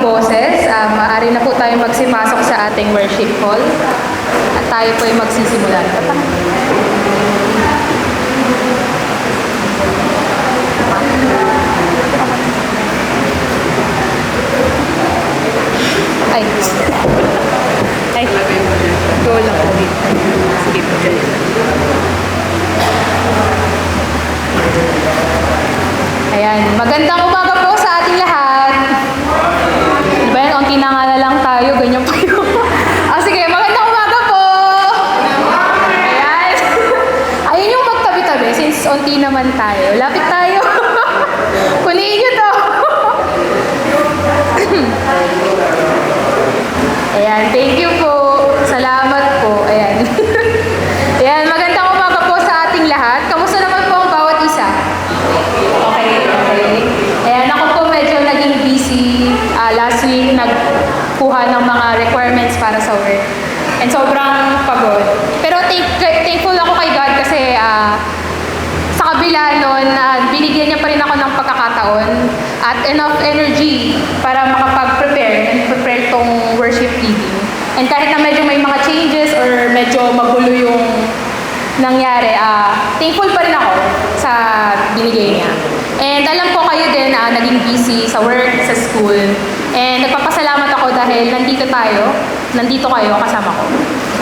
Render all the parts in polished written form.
Boses, maaari na po tayo magsipasok sa ating worship hall at tayo po ay magsisimula. Ay. Ay. Go lang po dito. Sige po dyan. Ayan. Magandang umaga po sa ating lahat. Diba yan? Unti na nga na lang tayo. Ganyan pa yun. Sige. Magandang umaga po. Ayan. Ayun yung magtabi-tabi. Since unti naman tayo. Lapit tayo. Kuliin nyo to. Ayan. Thank you po. Salamat po. Ayan. Ayan. Magandang umaga po sa ating lahat. Kamusta naman po ang bawat isa? Okay. Ayan, ako po medyo naging busy last week, nagkuha ng mga requirements para sa work. And sobrang pagod. Pero thankful ako kay God kasi sa kabila nun, binigyan niya pa rin ako ng pagkakataon at enough energy para makapag-prepare and prepare tong worship leading. And kahit na medyo may mga changes or medyo magulo yung nangyari, thankful pa rin ako sa binigay niya. And alam ko kayo din na naging busy sa work, sa school. And nagpapasalamat ako dahil nandito kayo kasama ko.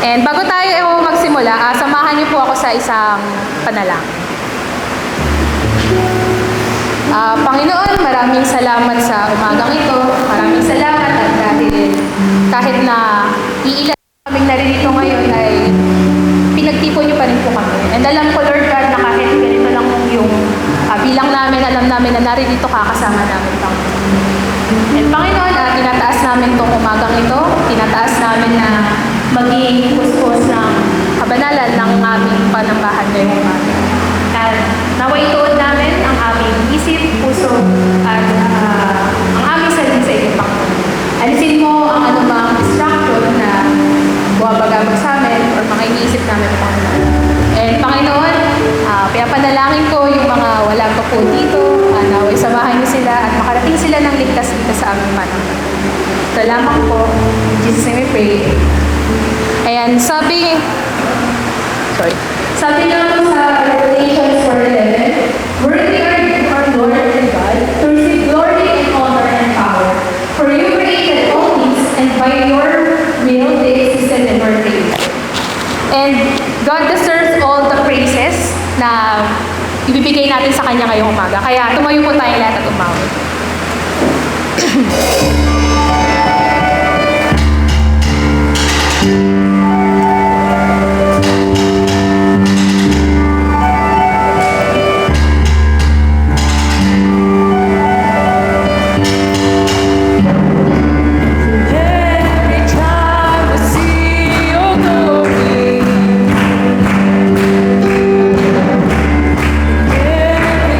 And bago tayo magsimula, samahan niyo po ako sa isang panalangin. Panginoon, maraming salamat sa umagang ito. Maraming salamat at dahil kahit na iilan kaming naririto ngayon ay pinagtipon niyo pa rin po kami. And alam ko, Lord God, na kahit ganito lang yung bilang namin, alam namin na naririto ka kasama namin, Panginoon. And Panginoon, tinataas namin itong umagang ito. Tinataas namin na maging puspos ng kabanalan ng aming panambahan ngayong umaga. At naway ituon namin ang aming isip, puso, at ang aming sarili sa iyo, Panginoon. Alisin mo ang anumang distraction na buwabagabag sa amin or mga iniisip namin, Panginoon. And Panginoon, pinapanalangin ko yung mga wala pa po dito, naway samahan niyo sila at makarating sila ng ligtas-ligtas sa aming manang. Salamat po. In Jesus' name we pray. Ayan, sabi nga po sa Revelation 4:11, worthy are you, our Lord and God, to receive glory and honor and power. For you created all things, and by your will they existed and were created. And God deserves all the praises na ibibigay natin sa Kanya ngayong umaga. Kaya tumayo po tayong lahat at umawit.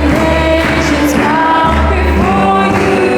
Nations bow before you.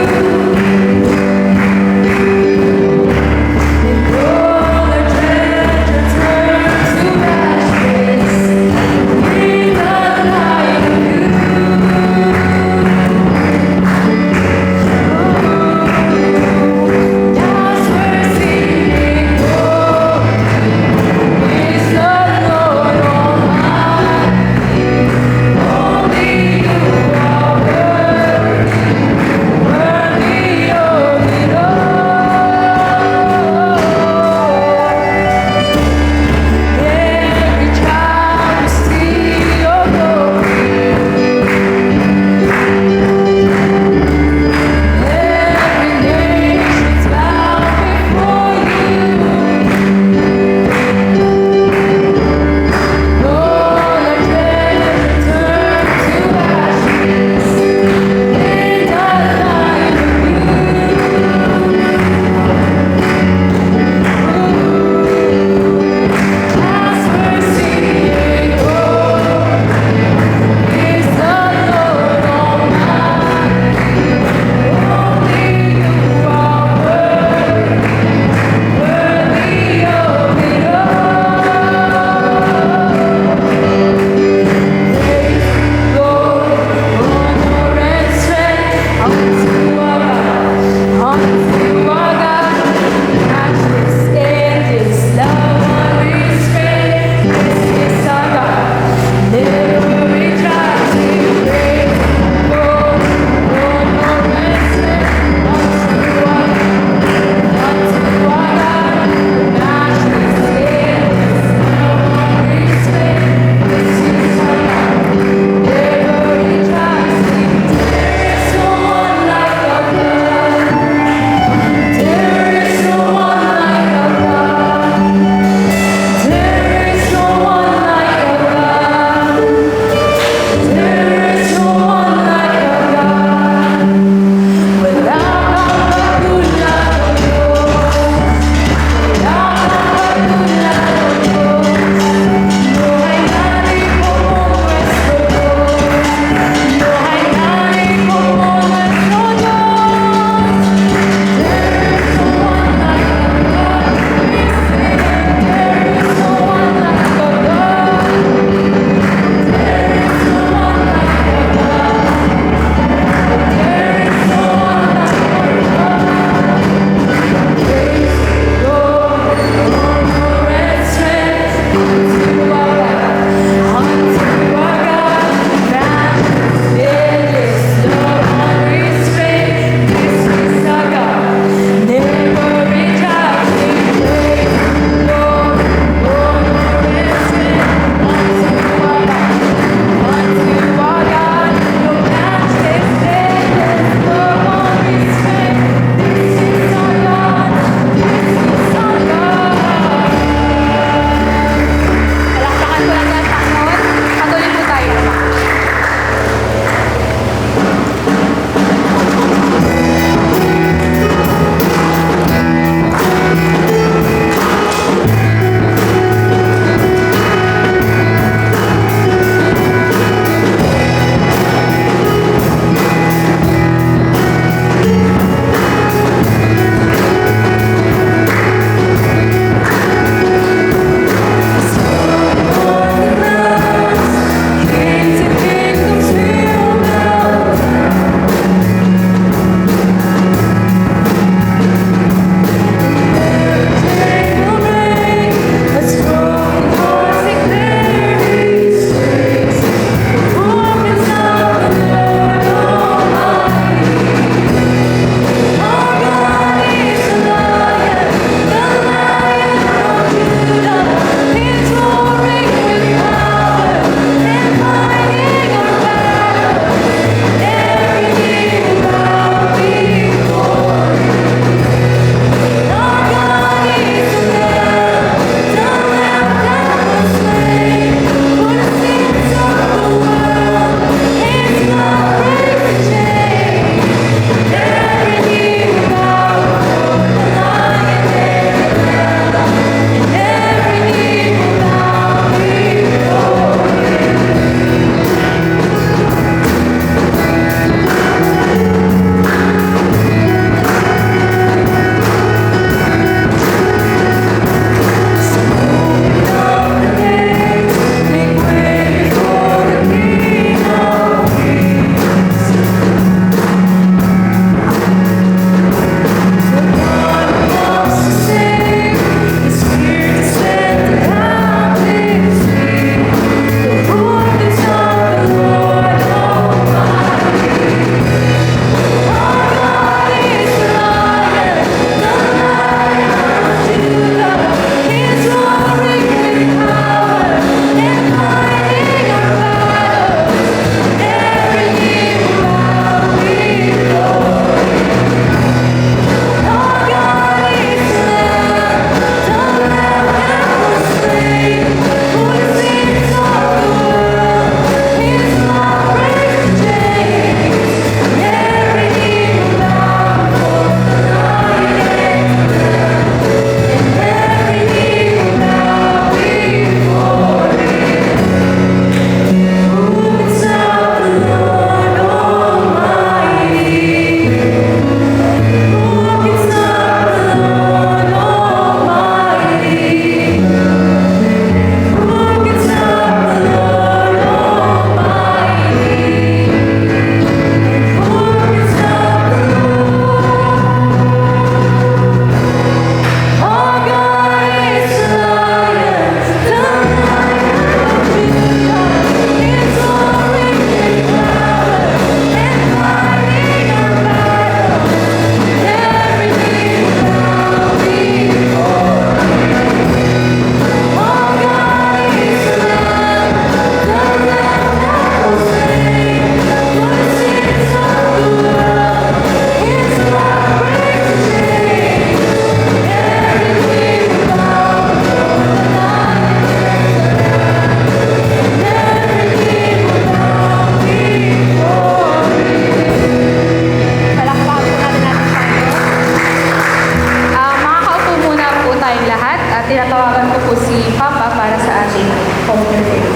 tinatawagan ko po si Papa para sa ating communion.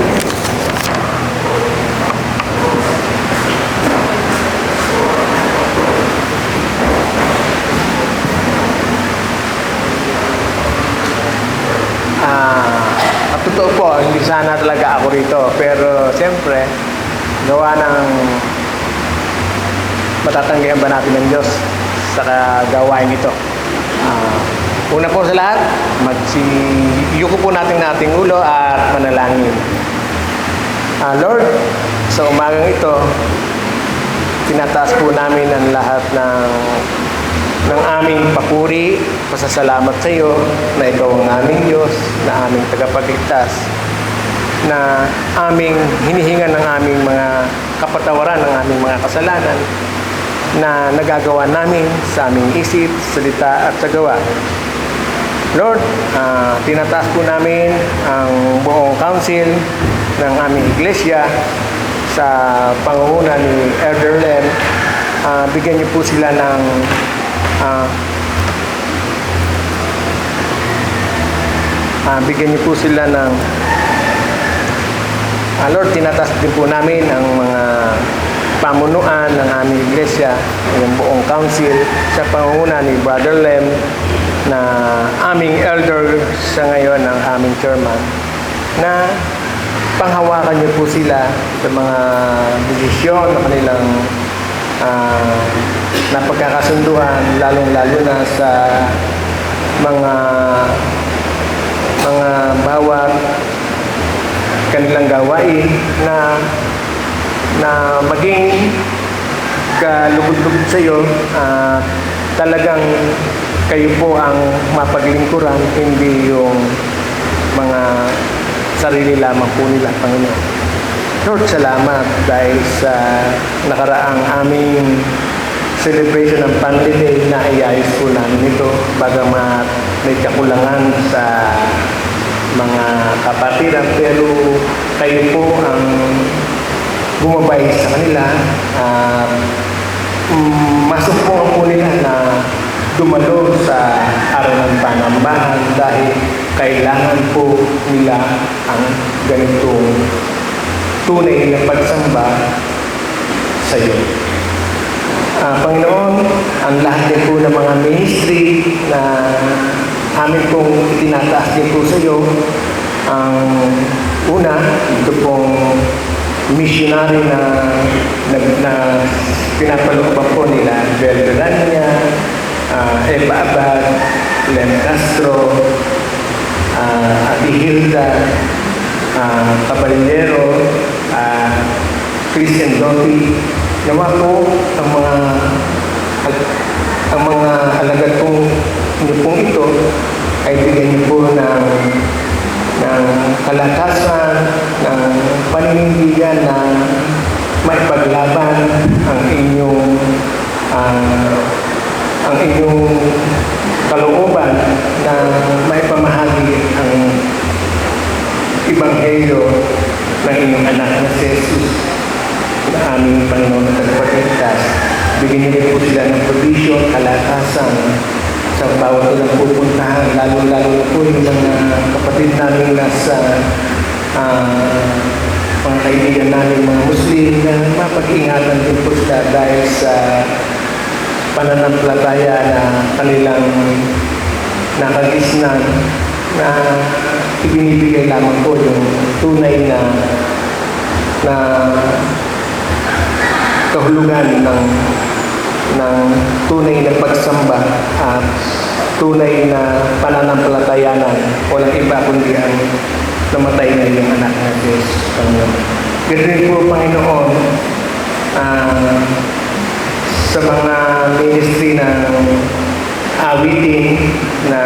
At totoo po, hindi sana talaga ako rito. Pero siyempre, gawa ng matatanggihan ba natin ng Diyos sa gawain ito. Una po sa lahat, yuko po natin ating ulo at manalangin. Lord, sa umagang ito, tinataas po namin ang lahat ng aming papuri, pasasalamat sa iyo na ikaw ang aming Diyos, na aming tagapagligtas, na aming hinihingan ng aming mga kapatawaran ng aming mga kasalanan na nagagawa namin sa aming isip, salita at sa gawa. Lord, tinataas po namin ang buong council ng aming iglesia sa pangunguna ni Elder Lem. Bigyan niyo po sila ng Lord, tinataas din po namin ang mga pamunuan ng aming iglesia, yung buong council sa pangunguna ni Brother Lem na aming elder sa ngayon, ang aming chairman, na panghawakan niyo po sila sa mga desisyon na kanilang napagkakasunduan, lalong-lalo na sa mga bawat kanilang gawain na maging kalugod-lugod sa iyo. Talagang kayo po ang mapaglingkuran, hindi yung mga sarili lamang po nila, Panginoon. Lord, salamat dahil sa nakaraang aming celebration ng Family Day na iayos po namin ito, bagamat may kakulangan sa mga kapatiran, pero kayo po ang bumabay sa kanila. Masubukan po nila na dumalo sa araw ng panambahan dahil kailangan po nila ang ganitong tunay na pagsamba sa iyo. Panginoon, ang lahat din po ng mga ministry na amin pong itinataas din po sa iyo. Ang una, ito pong missionary na pinapalukbang po nila Bel Verania, Eva Abad, Len Castro, Ati Hilda, Caballero, Christian Doty. Nawa po ang mga alagad pong ito ay bigyan niyo po ng kalakasan, ng paninindigan na maipaglaban ang inyong kalooban na maipamahagi ang Ebanghelyo ng inyong anak na si Jesus, na aming Panginoon at Tagapagligtas. Bigyan niyo po sila ng provision, kalakasan sa bawat ilang pupuntahan, lalo-lalo na po yung mga kapatid namin nasa mga kaibigan namin mga Muslim, na mapag-ingatan din po sila dahil sa pananampalataya na kanilang nakagisnan, na ibinibigay lamang po yung tunay na kahulugan ng tunay na pagsamba at tunay na pananampalatayanan. Walang iba kundi ang namatay na yung anak na Diyos, Panginoon. Ganun po, Panginoon, sa mga ministry ng awitin na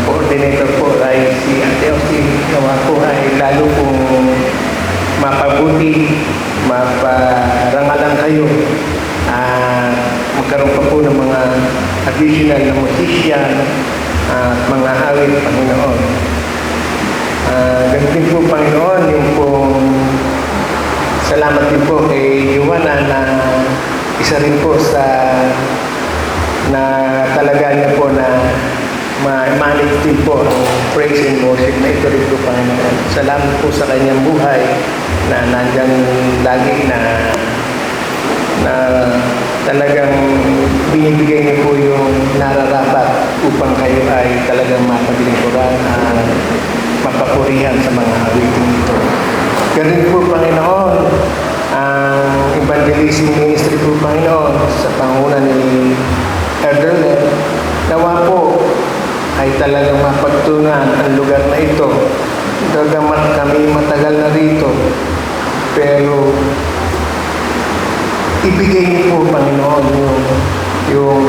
coordinator po ay si Ate Austin, nawa po ay lalo pong mapabuti, maparangalan kayo, magkaroon pa po ng mga additional na musician at mga awit, Panginoon. Ganun din po, Panginoon, yung pong salamat din po kay Joanna na isa rin po sa na talaga niya po na ma-manage din po ang praise and worship na ito rin po, Panginoon. Salamat po sa kanyang buhay na nandyan lagi na talagang binibigay niyo po yung nararapat upang kayo ay talagang mapaglingkuran at mapapurihan sa mga awitin ito. Ganun po, Panginoon, ang evangelism ministry po, Panginoon, sa panguna ni Elder Len, nawa po ay talagang mapagtunan ang lugar na ito. Gagamat kami matagal na rito, pero ibigay niyo po, Panginoon, yung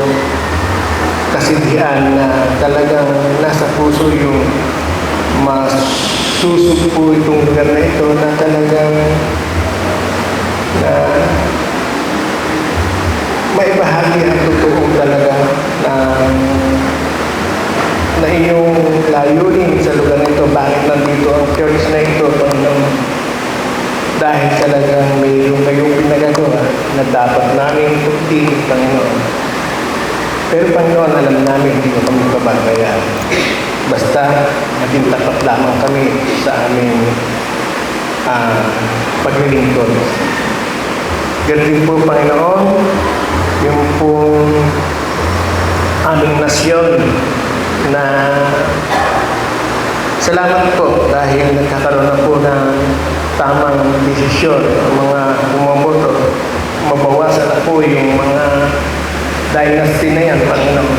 kasindihan na talagang nasa puso yung masusog po itong lugar na ito na talagang na maibahagi ang totoo talaga na inyong layunin sa lugar na ito. Bakit nandito ang church na ito, Panginoon? Dahil talagang mayroon kayong pinagagawa na dapat namin tugtin, Panginoon. Pero Panginoon, alam namin hindi mo kami babantayan. Basta maging tapat lamang kami sa aming paglilingkod. Ganun din po, Panginoon, yung pong aming nasyon na salamat po dahil nagkakaroon na po ng tamang desisyon ang mga bumaboto. Mabawasan na po yung mga dynasty na yan, Panginoon,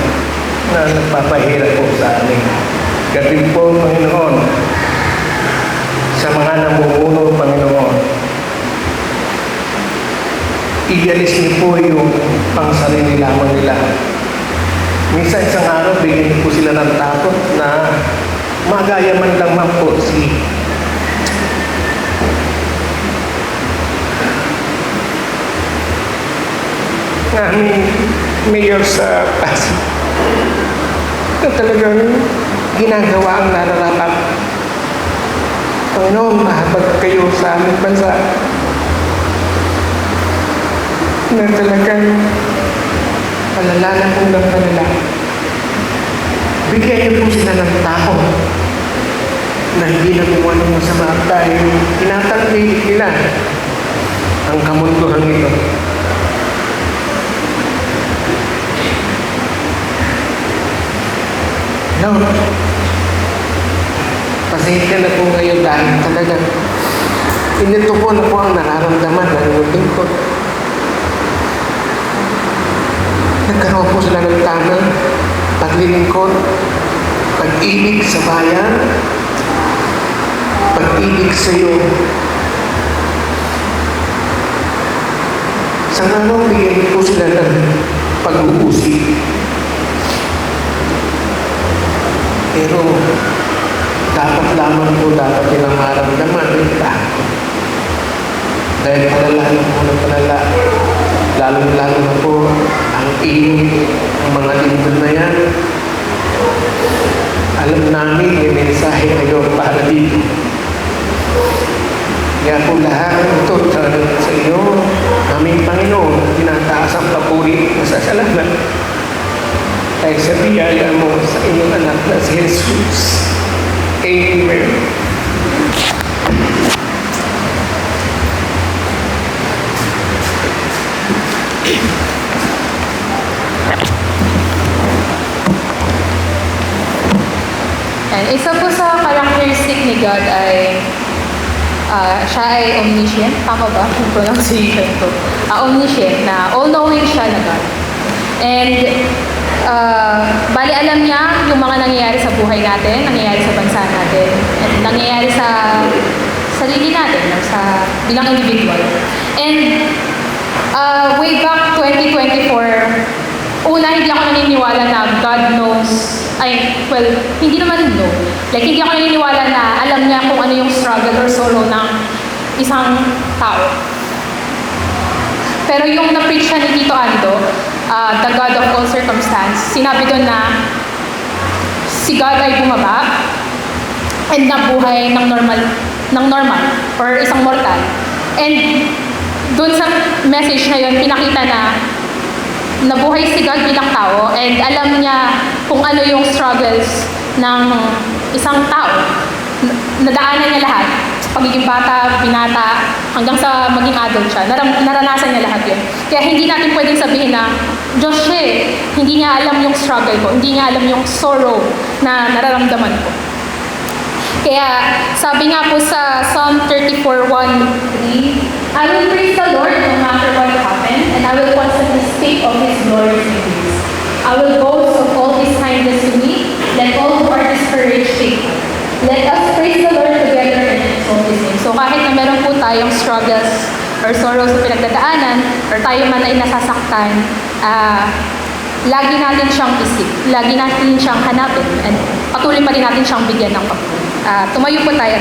na nagpapahirap po sa amin. Ganun po, Panginoon, sa mga namumuno, Panginoon, idealis niyo po yung pangsarili lamang nila. Minsan isang araw, bigyan niyo po sila ng takot na magaya man lang man po si aming mayor sa Pasig na talagang ginagawa ang nararapat. Panginoon, mahabag kayo sa aming bansa na talagang palala na hanggang palala. Bigyan niyo po sila ng tao na hindi nagawa ng masama dahil tinatangkilik nila ang kamunduhan nito. Lord, pasensya na po ngayon dahil talagang inito po na po ang nararamdaman ng inyong lingkod. Nagkaroon po sila ng tamang paglilingkod, pag-ibig sa bayan, pag-ibig sa iyo. Sa ngayon, bigyan po sila ng pag-uusig. Pero dapat lamang po dapat nilang maramdaman yung takot. Dahil palala na po ng palala. Lalo na po ang init ng mga lingkod na yan. Alam namin may mensahe kayo para dito. Kaya po lahat ito sa iyo, aming Panginoon, tinataas ang papuri na sa salamat. Dahil sa biyaya mo sa inyong anak na si Jesus. Amen. And isa po sa characteristic ni God ay siya ay omniscient. Tama ba yung pronunciation ko? Omniscient, na all-knowing siya na God. And bali alam niya yung mga nangyayari sa buhay natin, nangyayari sa bansa natin, at nangyayari sa sarili natin, sa bilang individual. And way back 2024, una, hindi ako naniniwala na God knows, hindi naman know. Like, hindi ako naniniwala na alam niya kung ano yung struggle or sorrow ng isang tao. Pero yung na-preach siya ni Tito Ando, The God of All Circumstance, sinabi doon na si God ay bumaba and nabuhay ng normal or isang mortal. And doon sa message na yun, pinakita na nabuhay si God bilang tao and alam niya kung ano yung struggles ng isang tao, nadaanan niya lahat. Sa pagiging bata, binata, hanggang sa maging adult siya. Naranasan niya lahat yun. Kaya hindi natin pwedeng sabihin na, Diyos siya eh. Hindi niya alam yung struggle ko. Hindi niya alam yung sorrow na nararamdaman ko. Kaya sabi nga po sa Psalm 34:1-3, I will praise the Lord no matter what happens, and I will constantly speak of His glorious grace. I will boast of all His kindness to me. Let all who are discouraged take heart. Let us praise the Lord together and exalt His name. So kahit na meron po tayong struggles or sorrows sa pinagdadaanan, or tayo man ay nasasaktan, lagi natin siyang isip, lagi natin siyang hanapin, and patuloy pa rin natin siyang bigyan ng pagpapalagay. Tumayo po tayo.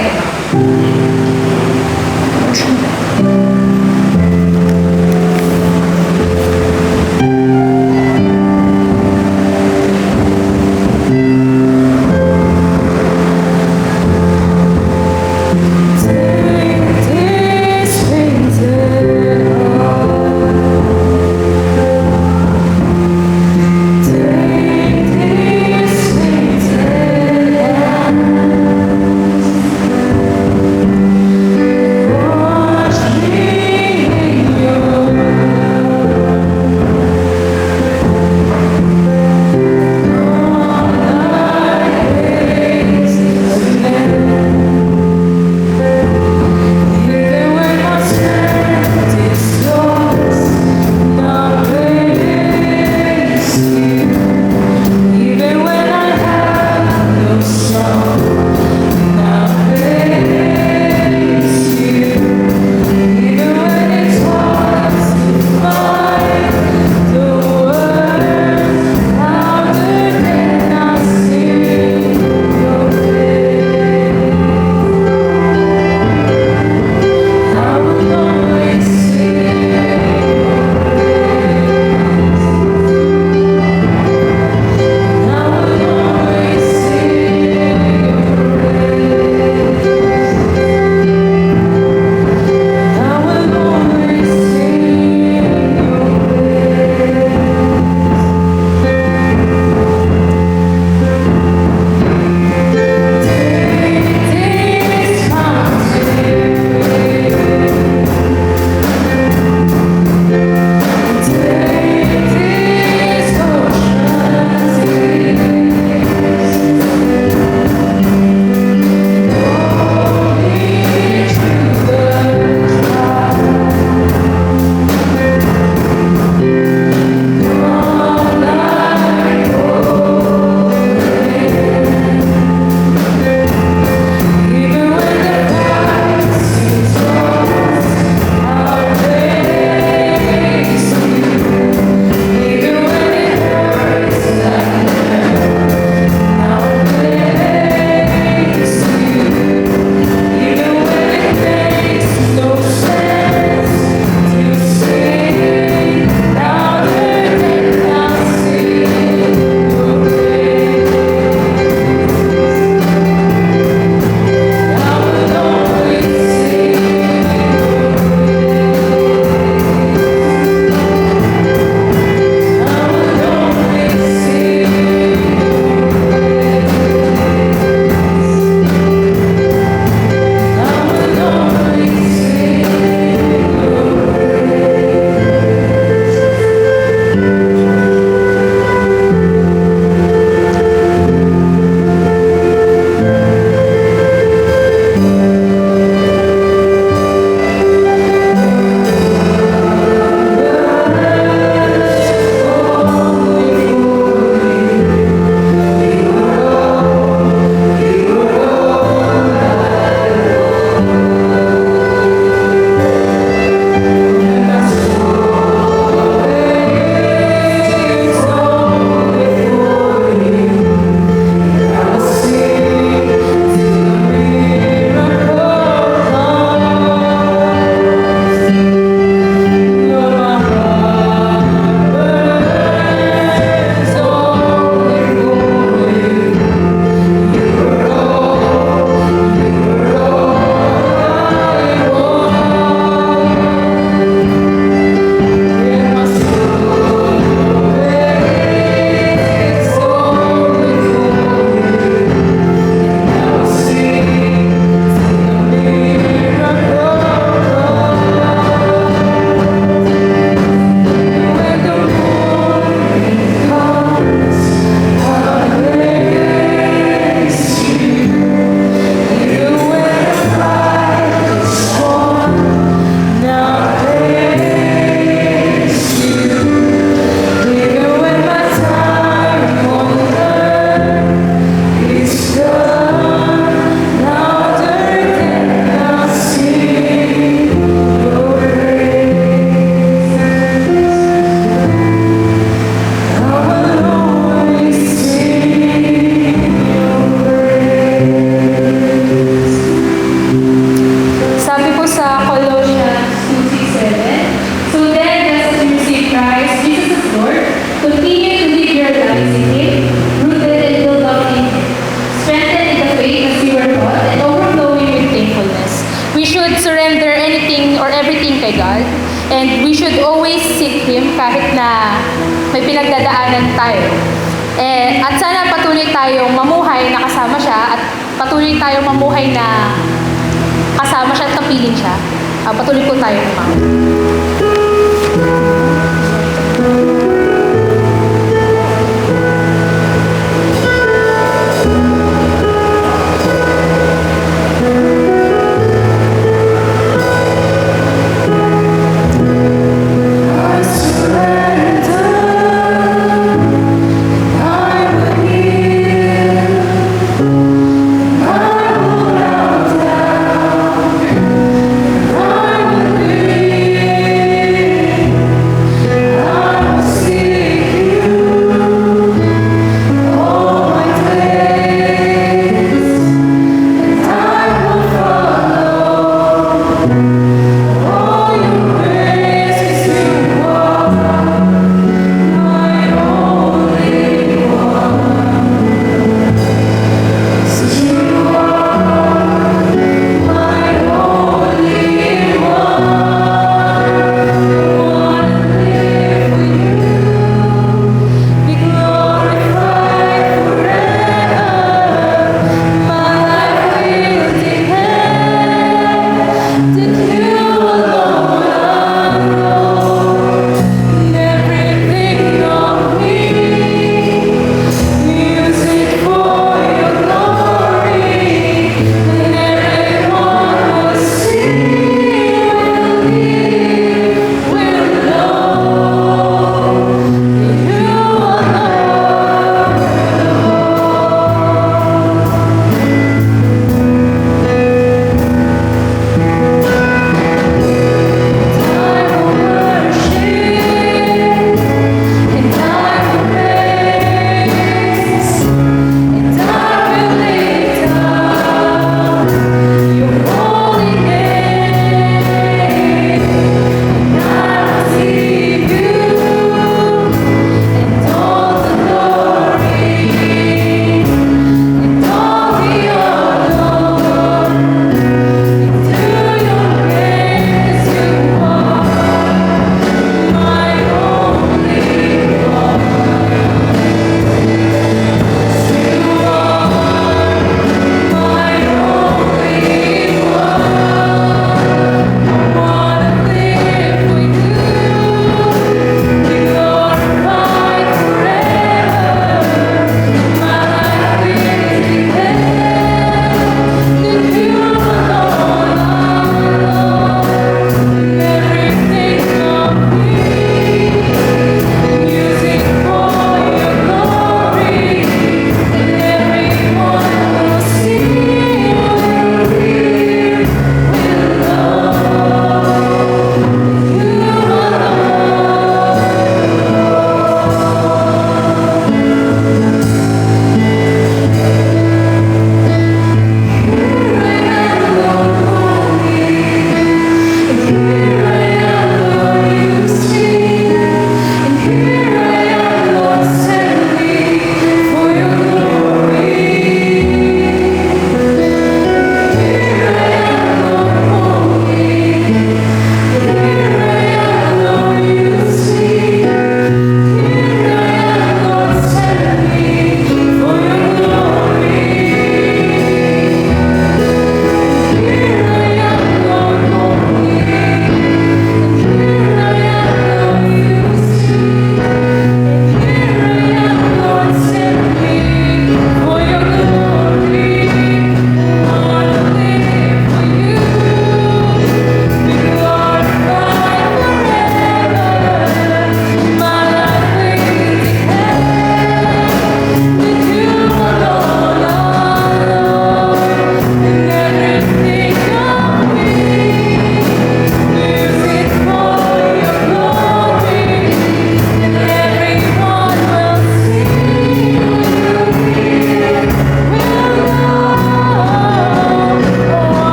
tayong mamuhay na kasama siya at patuloy tayong mamuhay na kasama siya at kapiling siya. Patuloy po tayong umangat.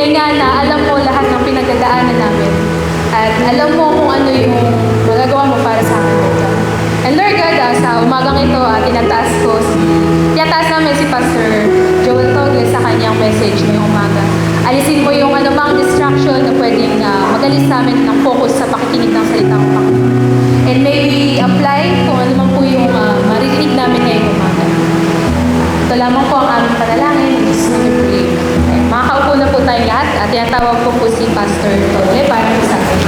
Tunay nga na alam mo lahat ng pinagdadaanan namin. At alam mo kung ano yung magagawa mo para sa amin. And Lord God, sa umagang ito, tinataas namin si Pastor Joel Togle sa kanyang message ngayong umaga. Alisin mo yung anumang distraction na pwedeng magalis sa amin ng focus sa pakikinig ng salitang Panginoon. And may we apply kung ano man po yung maririnig namin ngayong umaga. Ito lamang po ang aming panalangin. In Jesus' name we pray. Okay, makakaupo na po tayong lahat at tinatawag ko po si Pastor Togle para sa atin.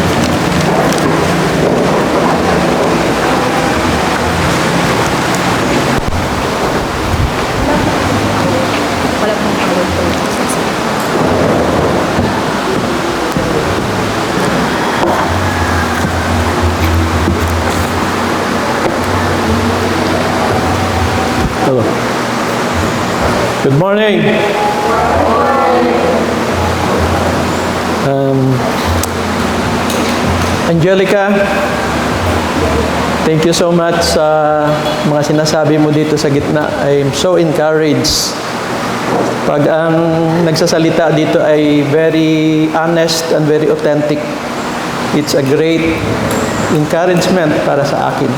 Wala pong tawag po. Hello. Good morning. Angelica, thank you so much sa mga sinasabi mo dito sa gitna. I'm so encouraged. Pag ang nagsasalita dito ay very honest and very authentic, it's a great encouragement para sa akin.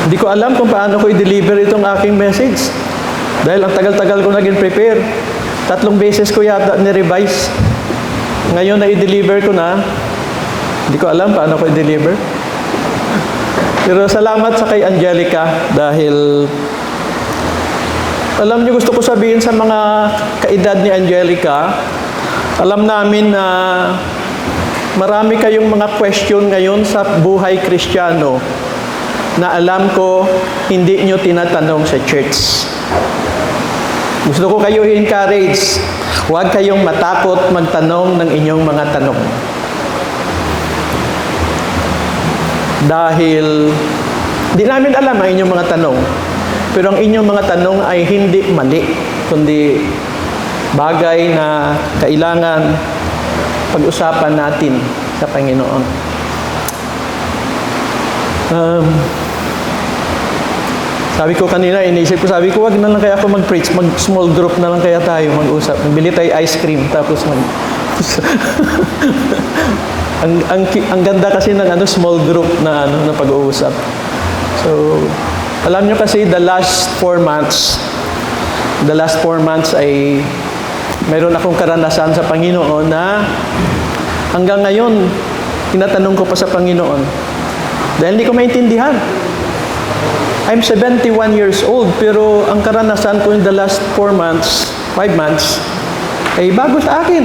Hindi ko alam kung paano ko i-deliver itong aking message. Dahil ang tagal-tagal ko naging prepare. 3 beses ko yata ni-revise. Ngayon na i-deliver ko na, hindi ko alam paano ko i-deliver. Pero salamat sa kay Angelica dahil alam niyo, gusto ko sabihin sa mga kaedad ni Angelica, alam namin na marami kayong mga question ngayon sa buhay Kristiyano na alam ko hindi nyo tinatanong sa church. Gusto ko kayo i-encourage, huwag kayong matakot magtanong ng inyong mga tanong. Dahil di namin alam ang inyong mga tanong, pero ang inyong mga tanong ay hindi mali, kundi bagay na kailangan pag-usapan natin sa Panginoon. Sabi ko kanina, sabi ko, wag na lang kaya ako mag-preach, mag-small group na lang kaya tayo mag-usap. Bili tayo ice cream, tapos ang ganda kasi ng small group na na pag-uusap. So, alam nyo kasi the last 4 months ay mayroon akong karanasan sa Panginoon na hanggang ngayon, tinatanong ko pa sa Panginoon. Dahil hindi ko maintindihan. I'm 71 years old, pero ang karanasan ko in the last 5 months, ay bago sa akin.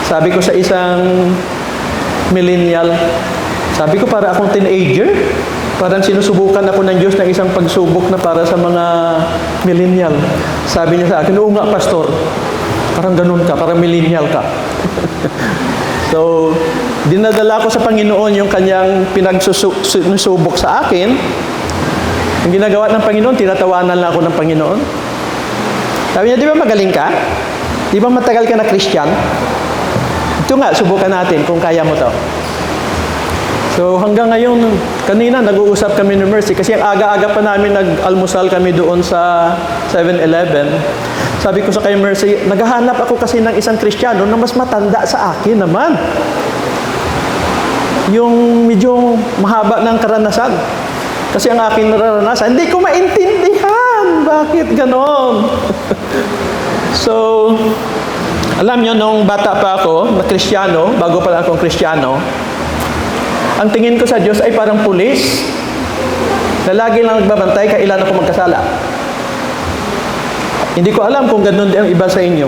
Sabi ko sa isang millennial, sabi ko para akong teenager, parang sinusubukan ako ng Diyos ng isang pagsubok na para sa mga millennial. Sabi niya sa akin, oo nga, pastor, parang ganun ka, parang millennial ka. So, dinadala ko sa Panginoon yung kanyang pinagsusubok sa akin. Ang ginagawa ng Panginoon, tinatawanan lang ako ng Panginoon. Sabi niya, di ba magaling ka? Di ba matagal ka na Christian? Ito nga, subukan natin kung kaya mo to. So, hanggang ngayon, kanina nag-uusap kami ni Mercy kasi ang aga-aga pa namin nag-almusal kami doon sa 7-Eleven. Sabi ko sa kay Mercy, naghahanap ako kasi ng isang Kristiyano na mas matanda sa akin naman. Yung medyo mahaba ng karanasan. Kasi ang aking nararanasan, hindi ko maintindihan. Bakit ganon? So, alam nyo, nung bata pa ako, na Kristiyano, bago pa lang akong Kristiyano, ang tingin ko sa Diyos ay parang pulis na lagi lang nagbabantay kailan ako magkasala. Hindi ko alam kung ganun din ang iba sa inyo.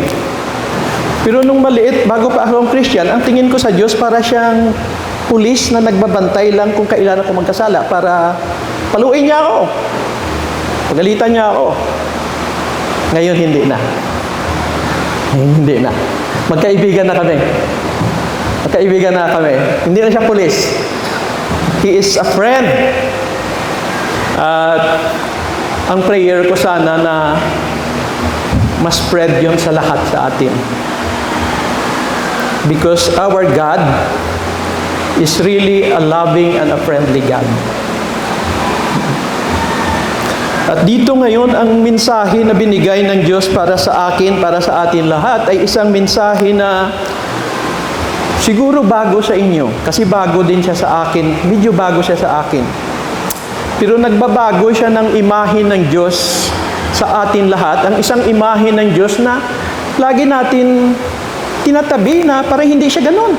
Pero nung maliit, bago pa akong Christian, ang tingin ko sa Diyos para siyang pulis na nagbabantay lang kung kailan ako magkasala para paluin niya ako. Pagalitan niya ako. Ngayon, hindi na. Ngayon, hindi na. Magkaibigan na kami. Magkaibigan na kami. Hindi na siya pulis. He is a friend. At ang prayer ko sana na mas spread yun sa lahat sa atin. Because our God is really a loving and a friendly God. At dito ngayon, ang mensahe na binigay ng Diyos para sa akin, para sa atin lahat, ay isang mensahe na siguro bago sa inyo. Kasi bago din siya sa akin. Medyo bago siya sa akin. Pero nagbabago siya ng imahe ng Diyos sa atin lahat. Ang isang imahe ng Diyos na lagi natin tinatabi na para hindi siya ganun.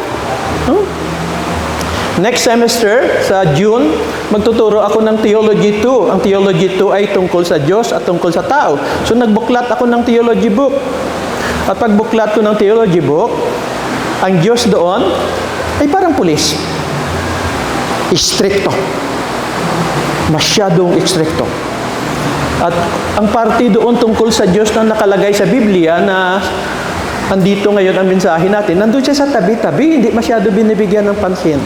Next semester, sa June, magtuturo ako ng Theology 2. Ang Theology 2 ay tungkol sa Diyos at tungkol sa tao. So, nagbuklat ako ng theology book. At pagbuklat ko ng theology book, ang Diyos doon ay parang pulis. Istrikto. Masyadong istrikto. At ang parte doon tungkol sa Diyos na nakalagay sa Biblia na andito ngayon ang mensahe natin, nandun siya sa tabi-tabi, hindi masyado binibigyan ng pansin.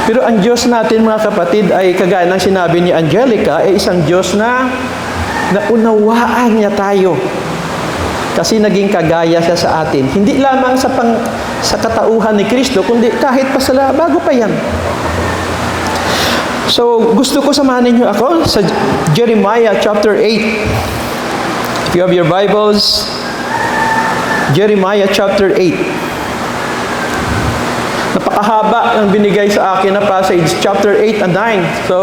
Pero ang Diyos natin, mga kapatid, ay kagaya ng sinabi ni Angelica, ay isang Diyos na naunawaan niya tayo. Kasi naging kagaya siya sa atin. Hindi lamang sa katauhan ni Kristo, kundi kahit pa sa bago pa yan. So, gusto ko samahan ninyo ako sa Jeremiah chapter 8. If you have your Bibles, Jeremiah chapter 8. Napakahaba ng binigay sa akin na passage, chapter 8 and 9. So,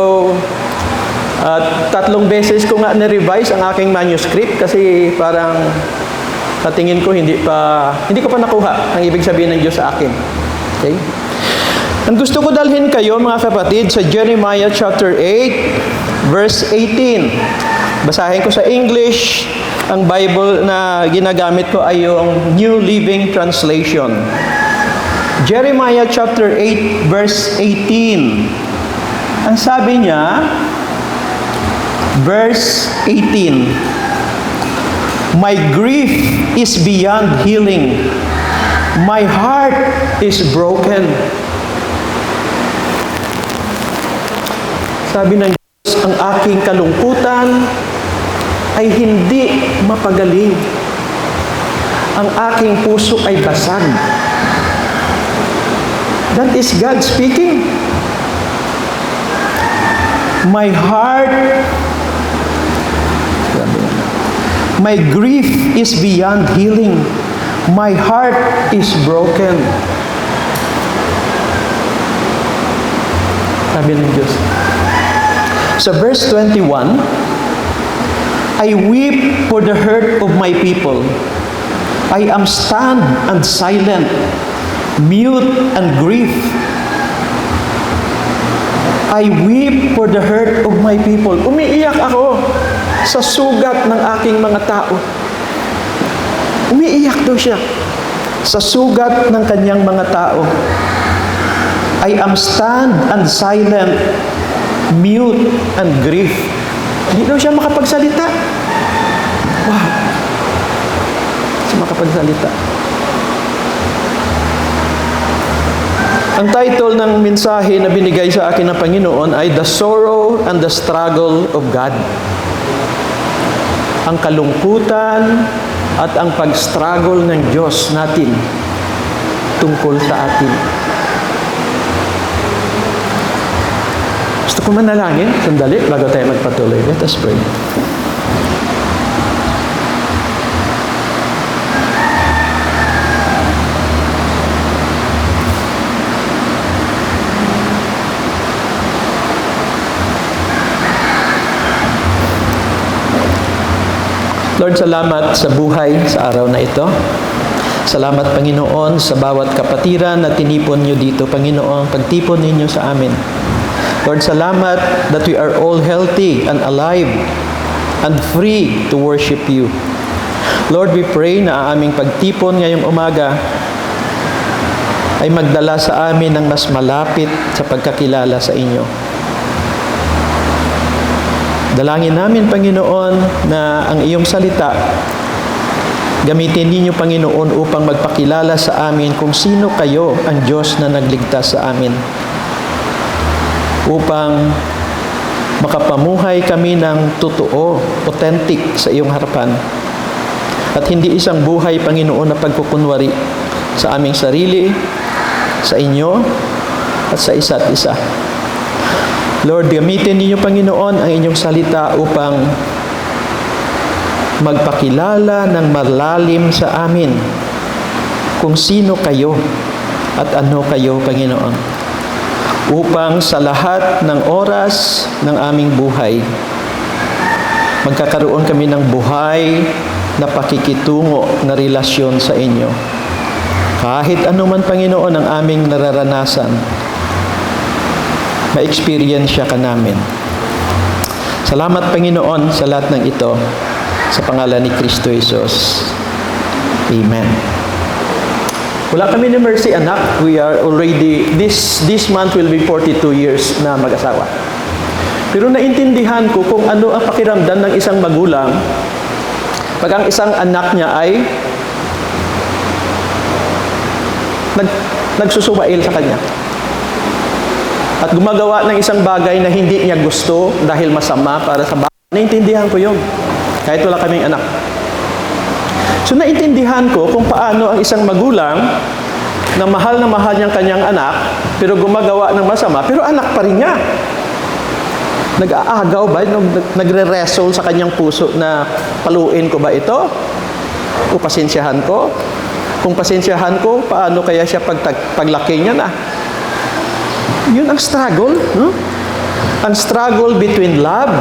tatlong beses ko nga na-revise ang aking manuscript kasi parang sa tingin ko hindi ko pa nakuha ang ibig sabihin ng Diyos sa akin. Okay? Ang gusto ko dalhin kayo, mga kapatid, sa Jeremiah chapter 8, verse 18. Basahin ko sa English. Ang Bible na ginagamit ko ay yung New Living Translation. Jeremiah chapter 8, verse 18. Ang sabi niya, verse 18, "My grief is beyond healing. My heart is broken." Sabi ng Diyos, ang aking kalungkutan ay hindi mapagaling. Ang aking puso ay basag. That is God speaking. My grief is beyond healing. My heart is broken. Sabi ng Diyos. Sa verse 21, I weep for the hurt of my people. I am stunned and silent, mute and grief. I weep for the hurt of my people. Umiiyak ako sa sugat ng aking mga tao. Umiiyak daw siya sa sugat ng kanyang mga tao. I am stunned and silent, mute and grief. Hindi daw siya makapagsalita. Wow. Siya makapagsalita. Ang title ng mensahe na binigay sa akin ng Panginoon ay The Sorrow and the Struggle of God. Ang kalungkutan at ang pag-struggle ng Diyos natin tungkol sa atin. Gusto ko manalangin, sandali, bago tayo magpatuloy. Let us pray. Lord, salamat sa buhay sa araw na ito. Salamat, Panginoon, sa bawat kapatiran na tinipon niyo dito, Panginoon, pagtipon ninyo sa amin. Lord, salamat that we are all healthy and alive and free to worship you. Lord, we pray na ang aming pagtipon ngayong umaga ay magdala sa amin ng mas malapit sa pagkakilala sa inyo. Dalangin namin, Panginoon, na ang iyong salita gamitin ninyo, Panginoon, upang magpakilala sa amin kung sino kayo, ang Diyos na nagligtas sa amin. Upang makapamuhay kami ng totoo, authentic sa iyong harapan. At hindi isang buhay, Panginoon, na pagkukunwari sa aming sarili, sa inyo, at sa isa't isa. Lord, gamitin ninyo, Panginoon, ang inyong salita upang magpakilala ng malalim sa amin kung sino kayo at ano kayo, Panginoon. Upang sa lahat ng oras ng aming buhay, magkakaroon kami ng buhay na pakikitungo na relasyon sa inyo. Kahit anuman, Panginoon, ang aming nararanasan, ma-experience ka namin. Salamat, Panginoon, sa lahat ng ito. Sa pangalan ni Kristo Jesus. Amen. Wala kami ni Mercy, anak. We are already, this month will be 42 years na mag-asawa. Pero naintindihan ko kung ano ang pakiramdam ng isang magulang pag ang isang anak niya ay nagsusubail sa kanya. At gumagawa ng isang bagay na hindi niya gusto dahil masama para sa bagay. Naintindihan ko yun. Kahit wala kaming anak. So naintindihan ko kung paano ang isang magulang na mahal niyang kanyang anak, pero gumagawa ng masama, pero anak pa rin niya. Nag-aagaw ba? Nagre-wrestle sa kanyang puso na paluin ko ba ito? O pasensyahan ko? Kung pasensyahan ko, paano kaya siya paglaki niya na? Yun ang struggle. No? Ang struggle between love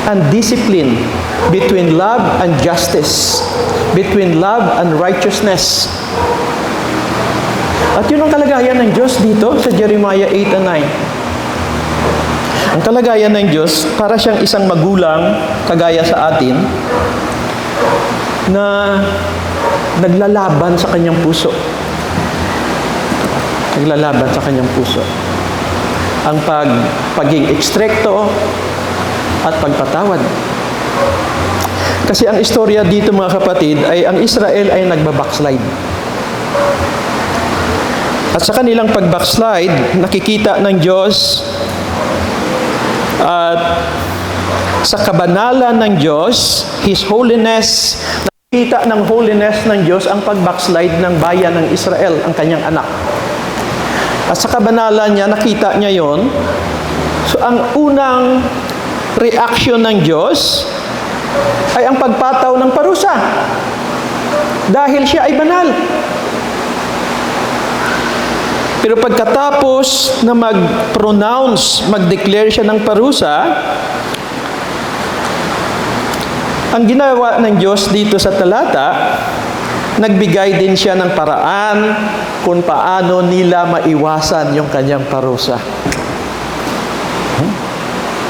and discipline, between love and justice, between love and righteousness. At yun ang kalagayan ng Diyos dito sa Jeremiah 8 and 9. Ang kalagayan ng Diyos, para siyang isang magulang, kagaya sa atin, na naglalaban sa kanyang puso. Naglalaban sa kanyang puso. Ang pagiging ekstrekto at pagpatawad. Kasi ang istorya dito, mga kapatid, ay ang Israel ay nagbabackslide. At sa kanilang pagbackslide, nakikita ng Diyos at sa kabanalan ng Diyos, His holiness, nakikita ng holiness ng Diyos ang pagbackslide ng bayan ng Israel, ang kanyang anak. At sa kabanalan niya, nakita niya yon. So ang unang reaction ng Diyos ay ang pagpataw ng parusa dahil siya ay banal. Pero pagkatapos na mag-pronounce, mag-declare siya ng parusa, ang ginawa ng Diyos dito sa talata, nagbigay din siya ng paraan kung paano nila maiwasan yung kanyang parusa.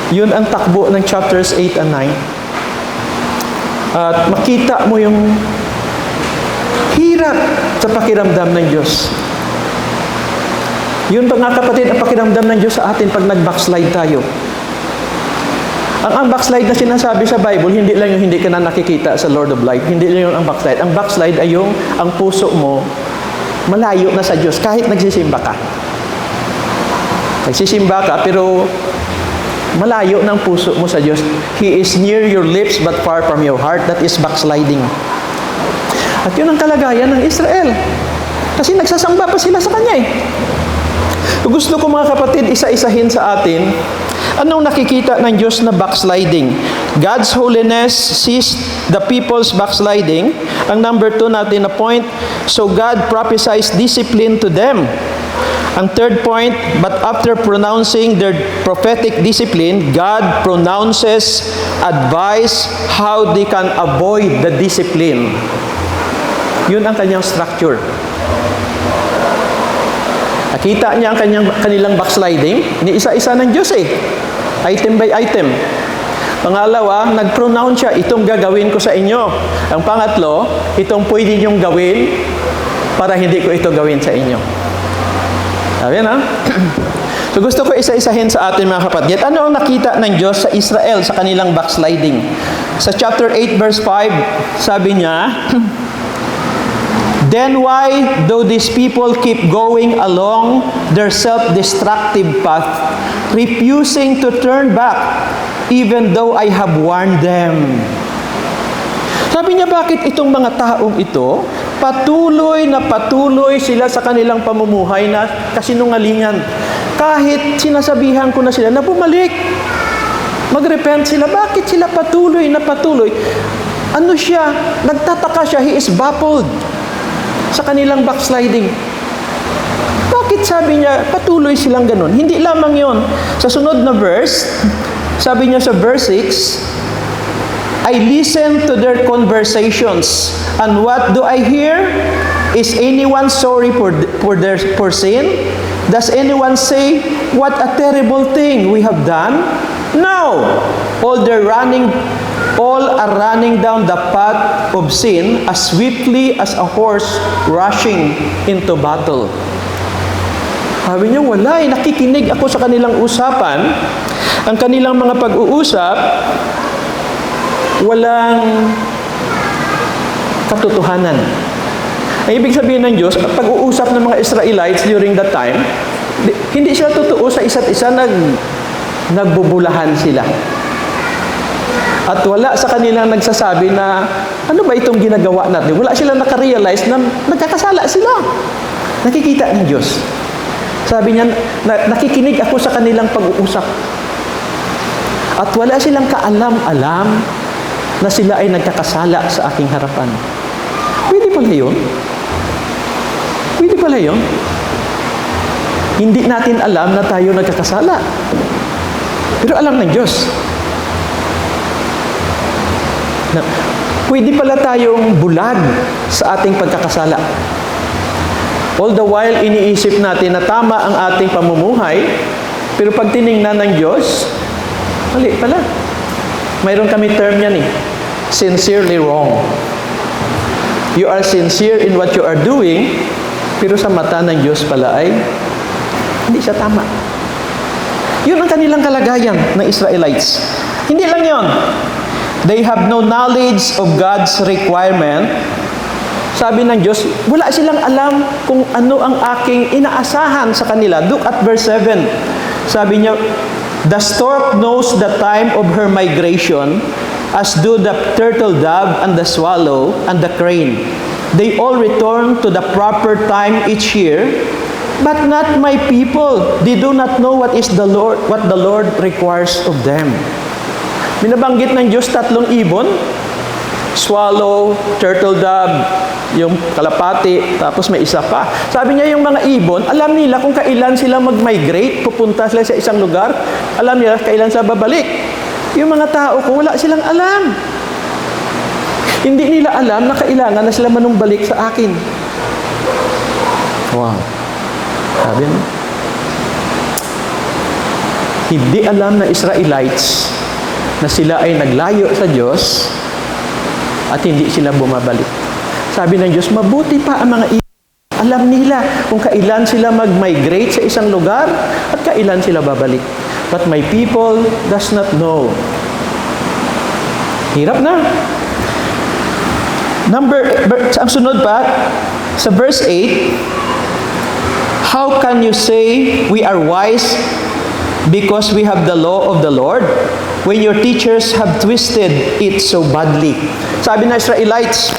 Yun ang takbo ng chapters 8 and 9. At makita mo yung hirap sa pakiramdam ng Diyos. Yun ba nga, kapatid, ang pakiramdam ng Diyos sa atin pag nag-backslide tayo. Ang backslide na sinasabi sa Bible, hindi lang yung hindi ka na nakikita sa Lord of Life. Hindi lang yung ang backslide. Ang backslide ay yung ang puso mo malayo na sa Diyos kahit nagsisimba ka. Nagsisimba ka, pero malayo ng puso mo sa Diyos. He is near your lips but far from your heart. That is backsliding. At yun ang kalagayan ng Israel. Kasi nagsasamba pa sila sa Kanya eh. Gusto ko, mga kapatid, isa-isahin sa atin, anong nakikita ng Diyos na backsliding? God's holiness sees the people's backsliding. Ang number 2 natin na point, so God prophesies discipline to them. Ang third point, but after pronouncing their prophetic discipline, God pronounces advice how they can avoid the discipline. Yun ang kanyang structure. Nakita niya ang kanilang backsliding, ni isa-isa ng Diyos eh. Item by item. Pangalawa, nag-pronounce siya, itong gagawin ko sa inyo. Ang pangatlo, itong pwede niyong gawin para hindi ko ito gawin sa inyo. Sabi na? So gusto ko isa-isahin sa atin, mga kapatid. Ano ang nakita ng Diyos sa Israel sa kanilang backsliding? Sa chapter 8 verse 5, sabi niya, then why do these people keep going along their self-destructive path, refusing to turn back, even though I have warned them? Sabi niya, bakit itong mga taong ito, patuloy na patuloy sila sa kanilang pamumuhay na kasinungalingan. Kahit sinasabihan ko na sila na bumalik, mag-repent sila. Bakit sila patuloy na patuloy? Ano siya? Nagtataka siya. He is baffled sa kanilang backsliding. Bakit sabi niya, patuloy silang ganun? Hindi lamang yon. Sa sunod na verse, sabi niya sa verse 6, I listen to their conversations, and what do I hear? Is anyone sorry for sin? Does anyone say, what a terrible thing we have done? No! All are running down the path of sin as swiftly as a horse rushing into battle. Sabi niya, wala eh. Nakikinig ako sa kanilang usapan. Ang kanilang mga pag-uusap, walang katotohanan. Ang ibig sabihin ng Diyos, pag-uusap ng mga Israelites during that time, hindi sila totoo sa isa't isa, nagbubulahan sila. At wala sa kanilang nagsasabi na, ano ba itong ginagawa natin? Wala silang nakarealize na nagkakasala sila. Nakikita ng Diyos. Sabi niya, nakikinig ako sa kanilang pag-uusap. At wala silang kaalam-alam na sila ay nagkakasala sa aking harapan. Pwede pala yun? Pwede pala yun? Hindi natin alam na tayo nagkakasala. Pero alam ng Diyos. Na, pwede pala tayong bulag sa ating pagkakasala. All the while, iniisip natin na tama ang ating pamumuhay, pero pag tiningnan ng Diyos, mali pala. Mayroon kami term yan eh. Sincerely wrong. You are sincere in what you are doing, pero sa mata ng Diyos pala ay hindi siya tama. Yun ang kanilang kalagayan ng Israelites. Hindi lang yon. They have no knowledge of God's requirement. Sabi ng Diyos, wala silang alam kung ano ang aking inaasahan sa kanila. Look at verse 7. Sabi niya, the stork knows the time of her migration, as do the turtle dove and the swallow and the crane. They all return to the proper time each year, but not my people. They do not know what the Lord requires of them. Binabanggit ng Diyos 3 ibon, swallow, turtle dove, yung kalapati, tapos may isa pa. Sabi niya yung mga ibon, alam nila kung kailan sila mag-migrate, pupunta sila sa isang lugar, alam nila kailan sila babalik. Yung mga tao ko, wala silang alam. Hindi nila alam na kailangan na sila manumbalik sa akin. Wow. Sabi niya, hindi alam na Israelites na sila ay naglayo sa Diyos at hindi sila bumabalik. Sabi ng Diyos, mabuti pa ang mga ibon. Alam nila kung kailan sila mag-migrate sa isang lugar at kailan sila babalik. But my people does not know. Hirap na. Ang sunod pa, sa verse 8, how can you say we are wise because we have the law of the Lord when your teachers have twisted it so badly? Sabi ng Israelites,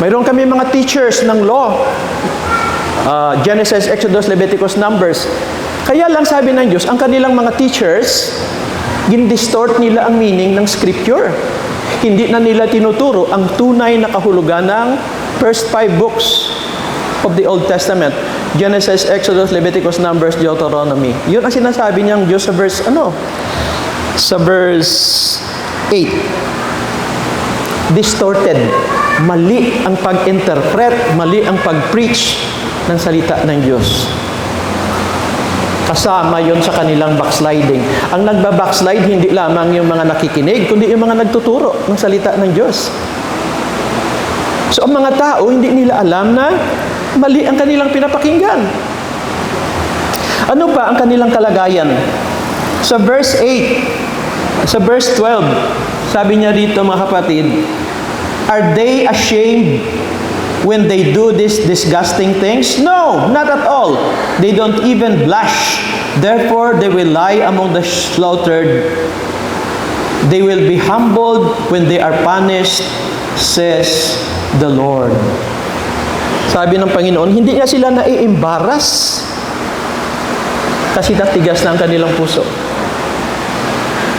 mayroon kami mga teachers ng law. Genesis, Exodus, Leviticus, Numbers. Kaya lang sabi ng Diyos, ang kanilang mga teachers, gindistort nila ang meaning ng scripture. Hindi na nila tinuturo ang tunay na kahulugan ng first 5 books of the Old Testament. Genesis, Exodus, Leviticus, Numbers, Deuteronomy. Yun ang sinasabi niyang Diyos sa verse, Sa verse 8. Distorted. Mali ang pag-interpret, mali ang pag-preach ng salita ng Diyos. Kasama yon sa kanilang backsliding. Ang nagba-backslide, hindi lamang yung mga nakikinig, kundi yung mga nagtuturo ng salita ng Diyos. So, ang mga tao, hindi nila alam na mali ang kanilang pinapakinggan. Ano ba ang kanilang kalagayan? Sa verse 8, sa verse 12, sabi niya dito mga kapatid, are they ashamed when they do these disgusting things? No, not at all. They don't even blush. Therefore, they will lie among the slaughtered. They will be humbled when they are punished, says the Lord. Sabi ng Panginoon, hindi niya sila nai-embarrass kasi natigas na ang kanilang puso.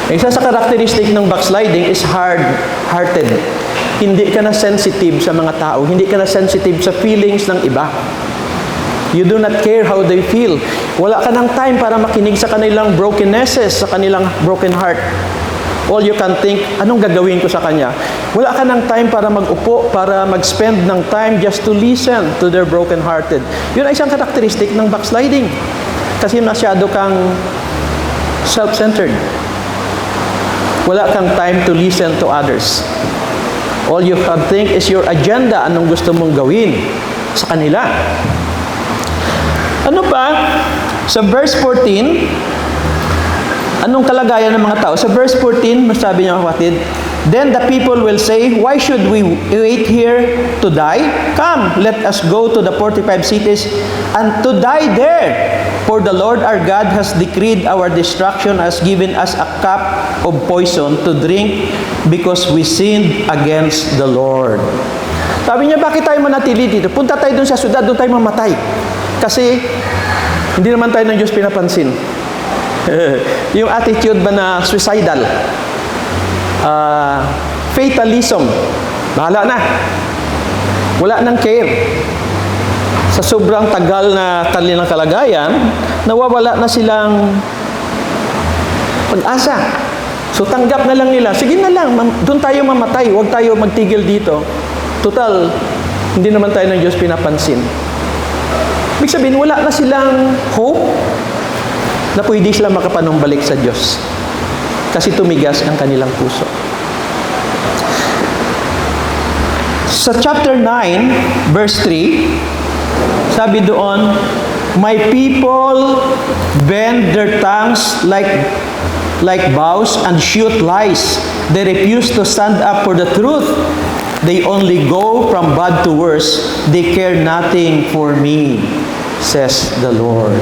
Isa sa karakteristik ng backsliding is hard-hearted. Hindi ka na sensitive sa mga tao. Hindi ka na sensitive sa feelings ng iba. You do not care how they feel. Wala ka ng time para makinig sa kanilang brokennesses, sa kanilang broken heart. All you can think, anong gagawin ko sa kanya? Wala ka ng time para mag-upo, para mag-spend ng time just to listen to their broken-hearted. Yun ay isang karakteristik ng backsliding. Kasi masyado kang self-centered. Wala kang time to listen to others. All you can think is your agenda, anong gusto mong gawin sa kanila. Ano pa? Sa verse 14, anong kalagayan ng mga tao? Sa verse 14, masabi niya, kapatid, then the people will say, why should we wait here to die? Come, let us go to the 45 cities and to die there. For the Lord our God has decreed our destruction, has given us a cup of poison to drink because we sinned against the Lord. Sabi niya, bakit tayo manatili dito? Punta tayo dun sa syudad, doon tayo mamatay. Kasi hindi naman tayo ng Diyos pinapansin. Yung attitude ba na suicidal, fatalism, bahala na. Wala nang care. Sa sobrang tagal na kanilang kalagayan, nawawala na silang pag-asa. So tanggap na lang nila, sige na lang, doon tayo mamatay, huwag tayo magtigil dito. Total, hindi naman tayo ng Diyos pinapansin. Ibig sabihin, wala na silang hope na pwede silang makapanumbalik sa Diyos. Kasi tumigas ang kanilang puso. Sa chapter 9, verse 3, sabi doon, my people bend their tongues like bows and shoot lies. They refuse to stand up for the truth. They only go from bad to worse. They care nothing for me, says the Lord.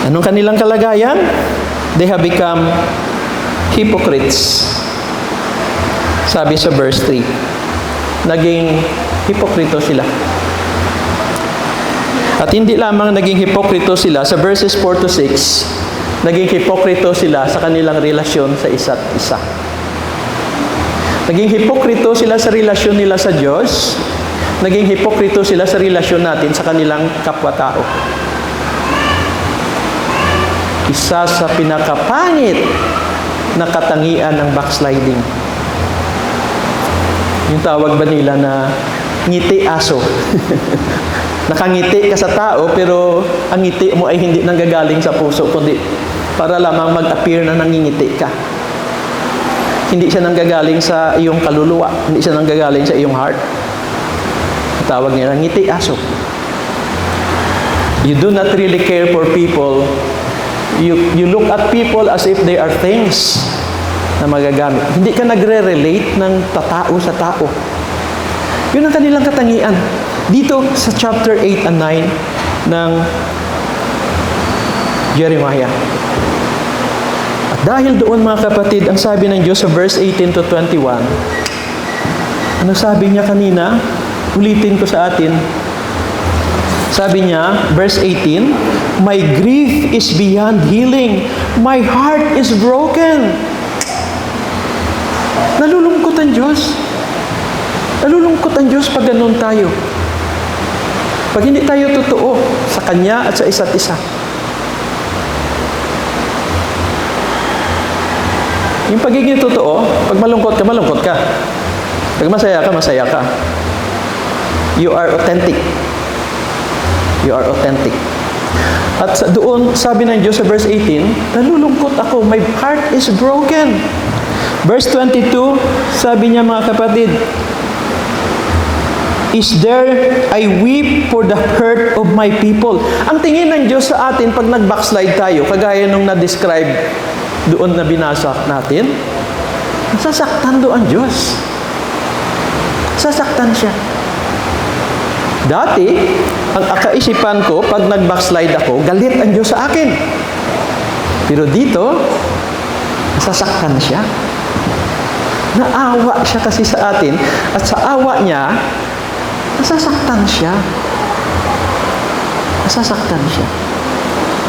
Anong kanilang kalagayan? They have become hypocrites. Sabi sa verse 3, naging hipokrito sila. At hindi lamang naging hipokrito sila, sa verses 4 to 6, naging hipokrito sila sa kanilang relasyon sa isa't isa. Naging hipokrito sila sa relasyon nila sa Diyos, naging hipokrito sila sa relasyon natin sa kanilang kapwa-tao. Isa sa pinakapangit na katangian ng backsliding. Yung tawag ba nila na ngiti aso? Nakangiti ka sa tao, pero ang ngiti mo ay hindi nanggagaling sa puso, kundi para lamang mag-appear na nangingiti ka. Hindi siya nanggagaling sa iyong kaluluwa, hindi siya nanggagaling sa iyong heart. Tawag nila ngiti aso. You do not really care for people. You look at people as if they are things na magagamit. Hindi ka nagre-relate ng tatao sa tao. Yun ang kanilang katangian. Dito sa chapter 8 and 9 ng Jeremiah. At dahil doon, mga kapatid, ang sabi ng Diyos sa verse 18 to 21, ano sabi niya kanina? Ulitin ko sa atin. Sabi niya, verse 18, my grief is beyond healing. My heart is broken. Nalulungkot ang Diyos. Nalulungkot ang Diyos pag ganun tayo. Pag hindi tayo totoo sa Kanya at sa isa't isa. Yung pagiging totoo, pag malungkot ka. Pag masaya ka. You are authentic. You are authentic. At doon, sabi ng Diyos sa verse 18, nalulungkot ako, my heart is broken. Verse 22, sabi niya, mga kapatid, is there, I weep for the hurt of my people. Ang tingin ng Diyos sa atin pag nag-backslide tayo, kagaya nung na-describe doon na binasa natin, nasasaktan doon ang Diyos. Sasaktan siya. Dati, ang akaisipan ko, pag nag-backslide ako, galit ang Diyos sa akin. Pero dito, nasasaktan siya. Naawa siya kasi sa atin, at sa awa niya, nasasaktan siya. Nasasaktan siya.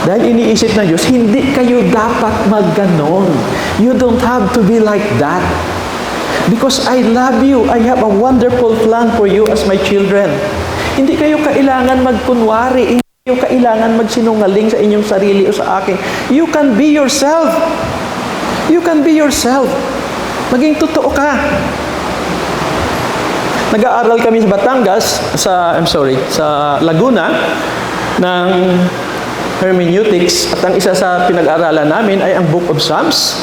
Dahil iniisip ng Diyos, hindi kayo dapat magganon. You don't have to be like that. Because I love you. I have a wonderful plan for you as my children. Hindi kayo kailangan magkunwari. Hindi kayo kailangan magsinungaling sa inyong sarili o sa akin. You can be yourself. You can be yourself. Maging totoo ka. Nag-aaral kami sa Batangas, sa Laguna, ng hermeneutics, at ang isa sa pinag-aralan namin ay ang Book of Psalms.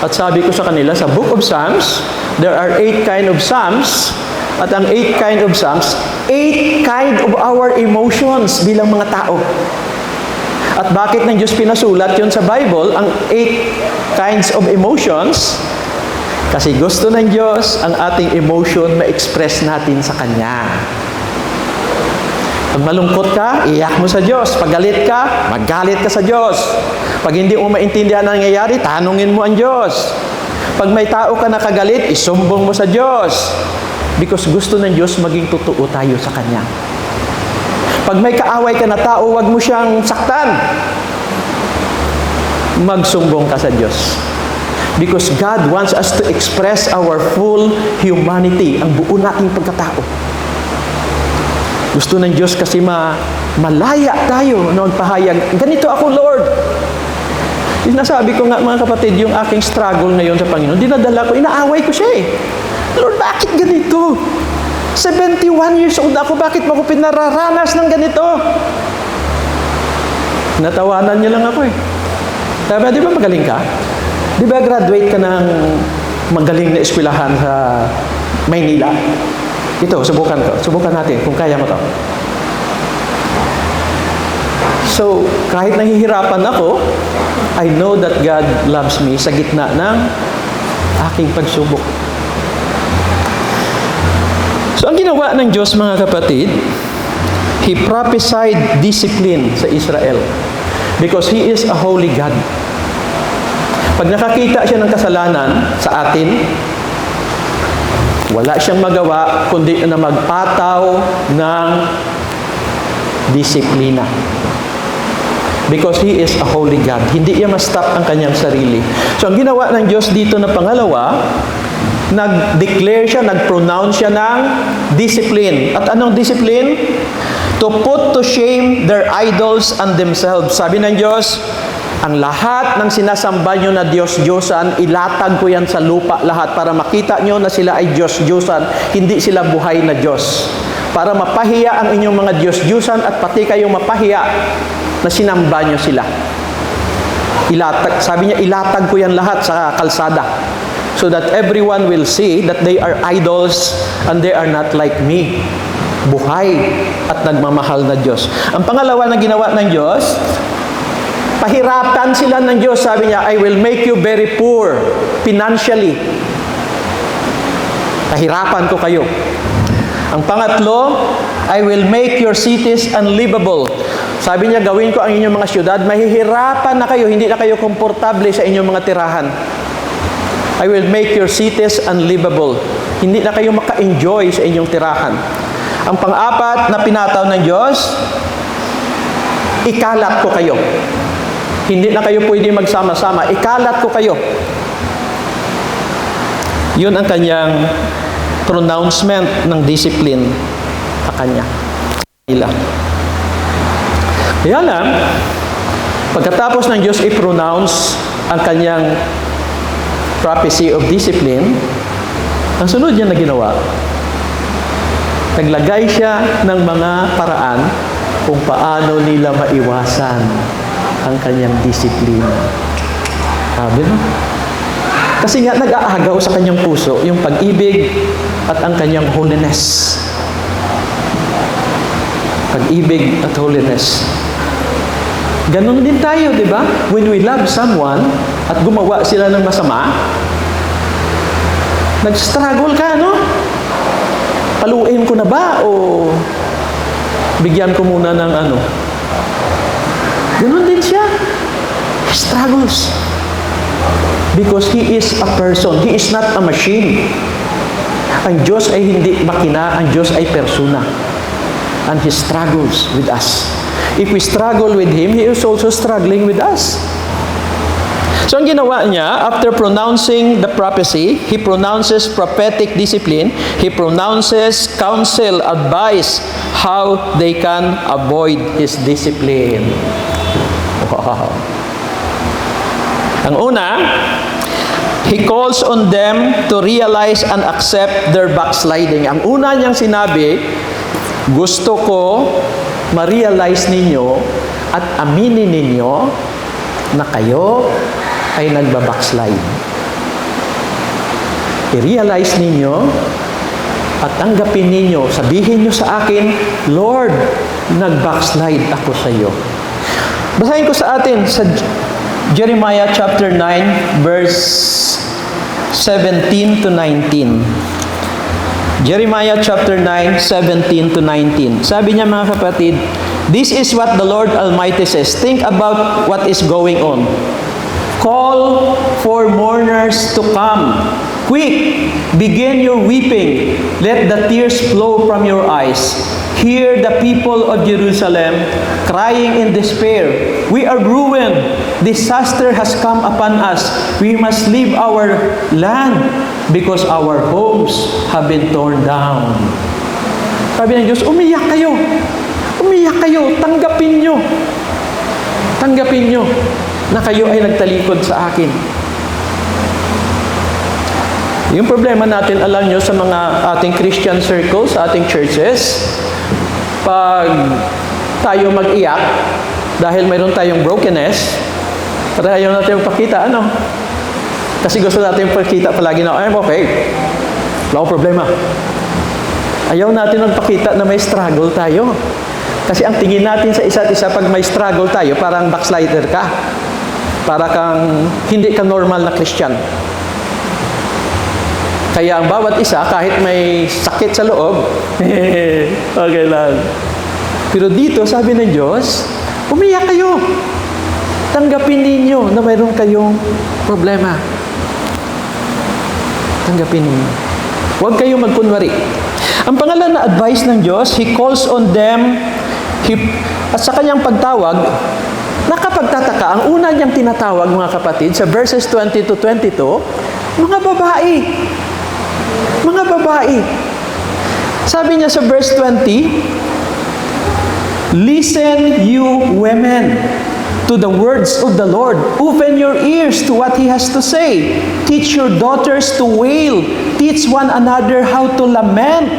At sabi ko sa kanila, sa Book of Psalms, there are 8 kind of Psalms, at ang 8 kind of Psalms, 8 kind of our emotions bilang mga tao. At bakit ng Diyos pinasulat yun sa Bible, ang 8 kinds of emotions? Kasi gusto ng Diyos ang ating emotion ma-express natin sa Kanya. Pag malungkot ka, iyak mo sa Diyos. Pag galit ka, maggalit ka sa Diyos. Pag hindi mo maintindihan ang nangyayari, tanungin mo ang Diyos. Pag may tao ka nakagalit, isumbong mo sa Diyos. Because gusto ng Diyos maging totoo tayo sa Kanya. Pag may kaaway ka na tao, huwag mo siyang saktan. Magsumbong ka sa Diyos. Because God wants us to express our full humanity, ang buo nating pagkatao. Gusto ng Diyos kasi malaya tayo na magpahayag, ganito ako, Lord. Sinasabi ko nga, mga kapatid, yung aking struggle ngayon sa Panginoon, dinadala ko, inaaway ko siya eh. Lord, bakit ganito? 71 years old ako, bakit mo ko pinararanas ng ganito? Natawanan niya lang ako eh. Sabi, di ba magaling ka? Di ba graduate ka ng magaling na eskwelahan sa Maynila? Ito, subukan ko. Subukan natin kung kaya mo to. So, kahit nahihirapan ako, I know that God loves me sa gitna ng aking pagsubok. So, ang ginawa ng Diyos, mga kapatid, He prophesied discipline sa Israel because He is a holy God. Pag nakakita siya ng kasalanan sa atin, wala siyang magawa kundi na magpataw ng disiplina. Because He is a holy God. Hindi niya ma-stop ang kanyang sarili. So, ang ginawa ng Diyos dito na pangalawa, nag-declare siya, nag-pronounce siya ng discipline. At anong discipline? To put to shame their idols and themselves. Sabi ng Diyos, ang lahat ng sinasamba nyo na Diyos-Diyosan, ilatag ko yan sa lupa lahat para makita nyo na sila ay Diyos-Diyosan, hindi sila buhay na Diyos. Para mapahiya ang inyong mga Diyos-Diyosan at pati kayong mapahiya na sinamba nyo sila. Ilatag, sabi niya, ilatag ko yan lahat sa kalsada. So that everyone will see that they are idols and they are not like me. Buhay at nagmamahal na Diyos. Ang pangalawa na ginawa ng Diyos, pahirapan sila ng Diyos. Sabi niya, I will make you very poor financially. Pahirapan ko kayo. Ang pangatlo, I will make your cities unlivable. Sabi niya, gawin ko ang inyong mga syudad, mahihirapan na kayo, hindi na kayo komportable sa inyong mga tirahan. I will make your cities unlivable. Hindi na kayo maka-enjoy sa inyong tirahan. Ang pang-apat na pinataw ng Diyos, ikalat ko kayo. Hindi na kayo pwede magsama-sama. Ikalat ko kayo. Yun ang kanyang pronouncement ng discipline sa kanya. Kaya lang, pagkatapos ng Diyos i-pronounce ang kanyang prophecy of discipline, ang sunod niya na ginawa, naglagay siya ng mga paraan kung paano nila maiwasan ang kanyang disiplina. Sabi no? Kasi nga nag-aagaw sa kanyang puso yung pag-ibig at ang kanyang holiness. Pag-ibig at holiness. Ganon din tayo, di ba? When we love someone at gumawa sila ng masama, nag-struggle ka, no? Paluin ko na ba o bigyan ko muna ng ano? Ganon din siya. He struggles. Because He is a person. He is not a machine. Ang Diyos ay hindi makina. Ang Diyos ay persona. And He struggles with us. If we struggle with Him, He is also struggling with us. So ang ginawa niya, after pronouncing the prophecy, He pronounces prophetic discipline, He pronounces counsel, advice, how they can avoid His discipline. Wow. Ang una, He calls on them to realize and accept their backsliding. Ang una niyang sinabi, gusto ko ma-realize ninyo at aminin ninyo na kayo ay nagbabackslide. I-realize ninyo at tanggapin ninyo, sabihin nyo sa akin, Lord, nag-backslide ako sa iyo. Basahin ko sa atin sa Jeremiah chapter 9, verse 17 to 19. Jeremiah chapter 9, 17 to 19. Sabi niya, mga kapatid, this is what the Lord Almighty says. Think about what is going on. Call for mourners to come. Quick, begin your weeping. Let the tears flow from your eyes. Hear the people of Jerusalem crying in despair. We are ruined. Disaster has come upon us. We must leave our land because our homes have been torn down. Sabi ng Diyos, umiyak kayo. Umiyak kayo. Tanggapin nyo. Tanggapin nyo na kayo ay nagtalikod sa akin. Yung problema natin, alam nyo, sa mga ating Christian circles, sa ating churches, pag tayo mag-iyak, dahil mayroon tayong brokenness, ayaw natin magpakita, ano? Kasi gusto natin magpakita palagi na, I'm okay. Wala akong problema. Ayaw natin magpakita na may struggle tayo. Kasi ang tingin natin sa isa't isa, pag may struggle tayo, parang backslider ka. Para kang hindi ka normal na Christian. Kaya ang bawat isa, kahit may sakit sa loob, okay lang. Pero dito, sabi ng Diyos, umiyak kayo. Tanggapin ninyo na mayroon kayong problema. Tanggapin ninyo. Huwag kayong magkunwari. Ang pangalan na advice ng Diyos, He calls on them, at sa kanyang pagtawag, nakapagtataka, ang una niyang tinatawag, mga kapatid, sa verses 20 to 22, mga babae. Mga babae. Sabi niya sa verse 20, listen, you women, to the words of the Lord. Open your ears to what He has to say. Teach your daughters to wail. Teach one another how to lament.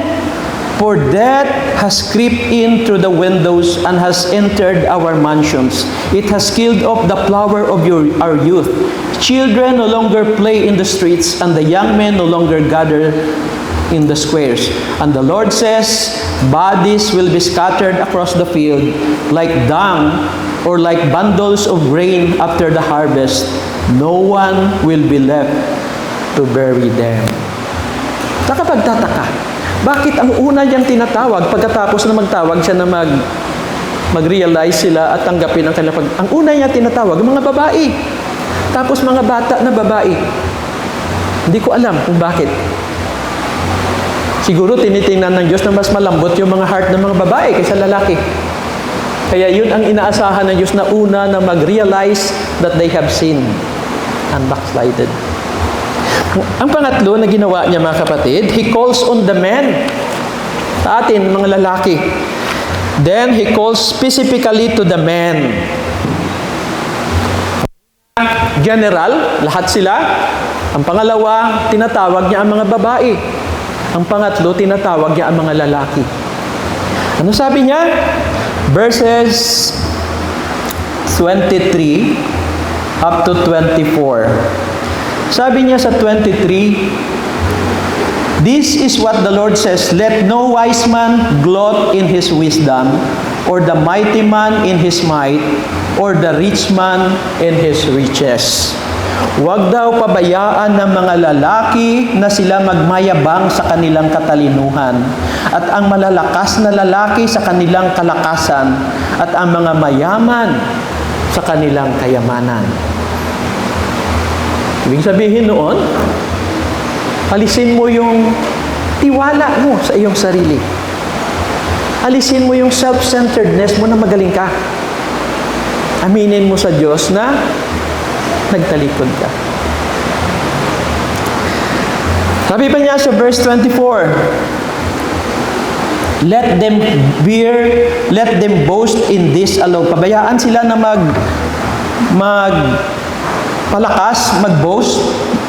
For death has crept in through the windows and has entered our mansions. It has killed off the flower of our youth. Children no longer play in the streets, and the young men no longer gather in the squares. And the Lord says, bodies will be scattered across the field like dung or like bundles of grain after the harvest. No one will be left to bury them. Nakapagtataka. Bakit ang una niyang tinatawag, pagkatapos na magtawag siya na mag-realize sila at tanggapin ang kanilang ang una niya tinatawag, mga babae. Tapos mga bata na babae. Hindi ko alam kung bakit. Siguro tinitingnan ng Diyos na mas malambot yung mga heart ng mga babae kaysa lalaki. Kaya yun ang inaasahan ng Diyos na una na mag-realize that they have sinned and backslided. Ang pangatlo na ginawa niya, mga kapatid, He calls on the men. Sa atin, mga lalaki. Then, He calls specifically to the men. General, lahat sila. Ang pangalawa, tinatawag niya ang mga babae. Ang pangatlo, tinatawag niya ang mga lalaki. Ano sabi niya? Verses 23 up to 24. Sabi niya sa 23, this is what the Lord says, let no wise man gloat in his wisdom, or the mighty man in his might, or the rich man in his riches. Huwag daw pabayaan ng mga lalaki na sila magmayabang sa kanilang katalinuhan, at ang malalakas na lalaki sa kanilang kalakasan, at ang mga mayaman sa kanilang kayamanan. Ibig sabihin noon, alisin mo yung tiwala mo sa iyong sarili. Alisin mo yung self-centeredness mo na magaling ka. Aminin mo sa Diyos na nagtalikod ka. Sabi pa niya sa verse 24, let them boast in this alone. Pabayaan sila na palakas, mag-boast,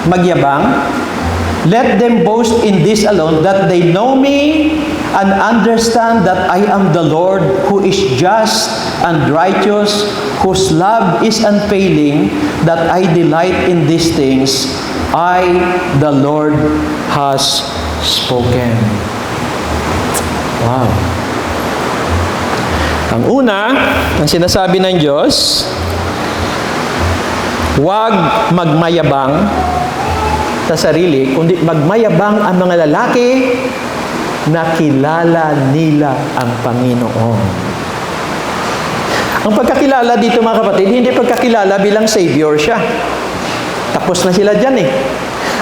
magyabang. Let them boast in this alone, that they know me and understand that I am the Lord, who is just and righteous, whose love is unfailing, that I delight in these things. I, the Lord, has spoken. Wow. Ang una, ang sinasabi ng Diyos, huwag magmayabang sa sarili, kundi magmayabang ang mga lalaki na kilala nila ang Panginoon. Ang pagkakilala dito mga kapatid, hindi pagkakilala bilang Savior siya. Tapos na sila dyan eh.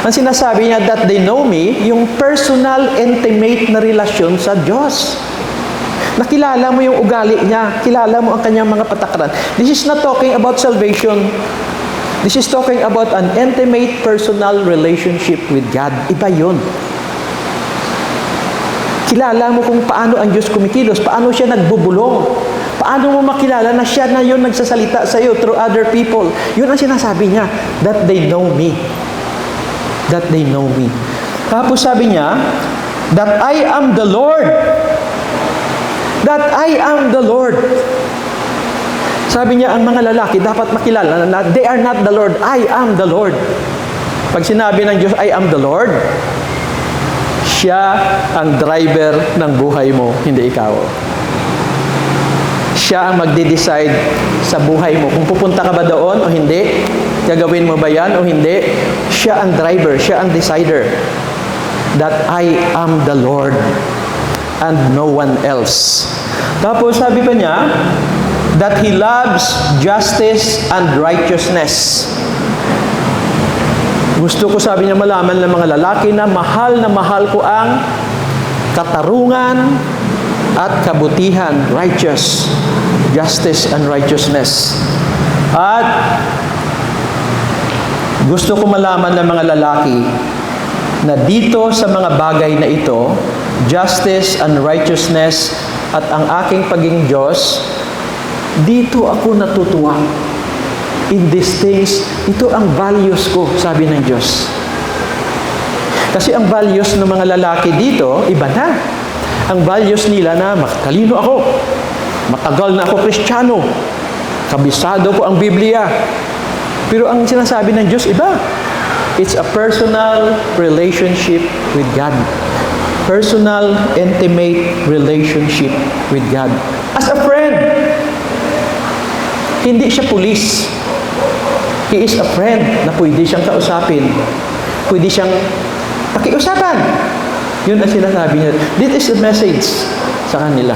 Ang sinasabi niya, that they know me, yung personal, intimate na relasyon sa Diyos. Nakilala mo yung ugali niya, kilala mo ang kanyang mga patakaran. This is not talking about salvation. This is talking about an intimate, personal relationship with God. Iba yun. Kilala mo kung paano ang Diyos kumikilos, paano siya nagbubulong. Paano mo makilala na siya na yun nagsasalita sa iyo through other people? Yun ang sinasabi niya, that they know me. That they know me. Tapos sabi niya, that I am the Lord. That I am the Lord. Sabi niya, ang mga lalaki dapat makilala na they are not the Lord, I am the Lord. Pag sinabi ng Diyos, I am the Lord, siya ang driver ng buhay mo, hindi ikaw. Siya ang magde-decide sa buhay mo. Kung pupunta ka ba doon o hindi, gagawin mo ba yan o hindi, siya ang driver, siya ang decider. That I am the Lord and no one else. Tapos sabi pa niya, that He loves justice and righteousness. Gusto ko, sabi niya, malaman ng mga lalaki na mahal ko ang katarungan at kabutihan, righteous, justice and righteousness. At gusto ko malaman ng mga lalaki na dito sa mga bagay na ito, justice and righteousness at ang aking pagiging Diyos, dito ako natutuwa. In these things, ito ang values ko, sabi ng Diyos. Kasi ang values ng mga lalaki dito, iba na. Ang values nila na matalino ako, matagal na ako Kristiyano, kabisado ko ang Biblia. Pero ang sinasabi ng Diyos, iba. It's a personal relationship with God. Personal, intimate relationship with God. As a friend. Hindi siya pulis. He is a friend na pwede siyang kausapin. Pwede siyang pakiusapan. Yun ang sinasabi niya. This is the message sa kanila.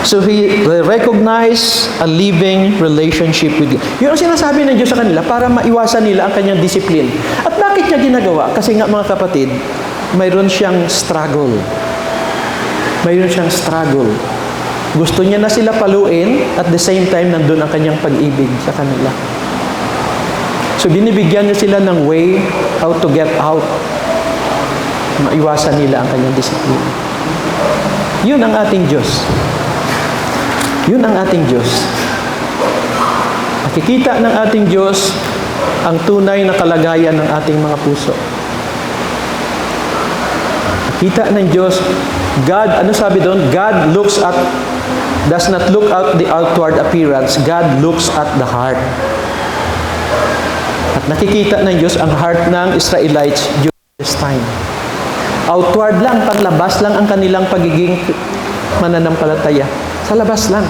So he recognize a living relationship with God. Yun ang sinasabi ng Diyos sa kanila para maiwasan nila ang kanyang disiplin. At bakit niya ginagawa? Kasi nga mga kapatid, mayroon siyang struggle. Mayroon siyang struggle. Gusto niya na sila paluin, at the same time, nandun ang kanyang pag-ibig sa kanila. So, binibigyan niya sila ng way how to get out. Maiwasan nila ang kanyang disiplina. Yun ang ating Diyos. Yun ang ating Diyos. Nakikita ng ating Diyos ang tunay na kalagayan ng ating mga puso. Nakikita ng Diyos, God, ano sabi doon? God does not look at the outward appearance. God looks at the heart. At nakikita ng Diyos ang heart ng Israelites during this time. Outward lang, panlabas lang ang kanilang pagiging mananampalataya. Sa labas lang.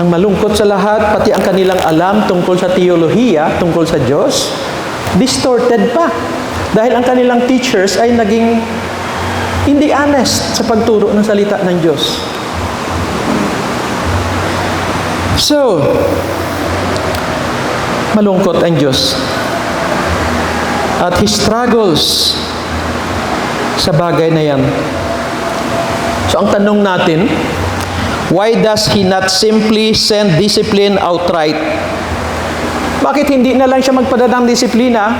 Ang malungkot sa lahat, pati ang kanilang alam tungkol sa teolohiya, tungkol sa Diyos, distorted pa. Dahil ang kanilang teachers ay naging hindi honest sa pagturo ng salita ng Diyos. So, malungkot ang Diyos. At He struggles sa bagay na yan. So ang tanong natin, why does He not simply send discipline outright? Bakit hindi na lang siya magpadala ng disiplina?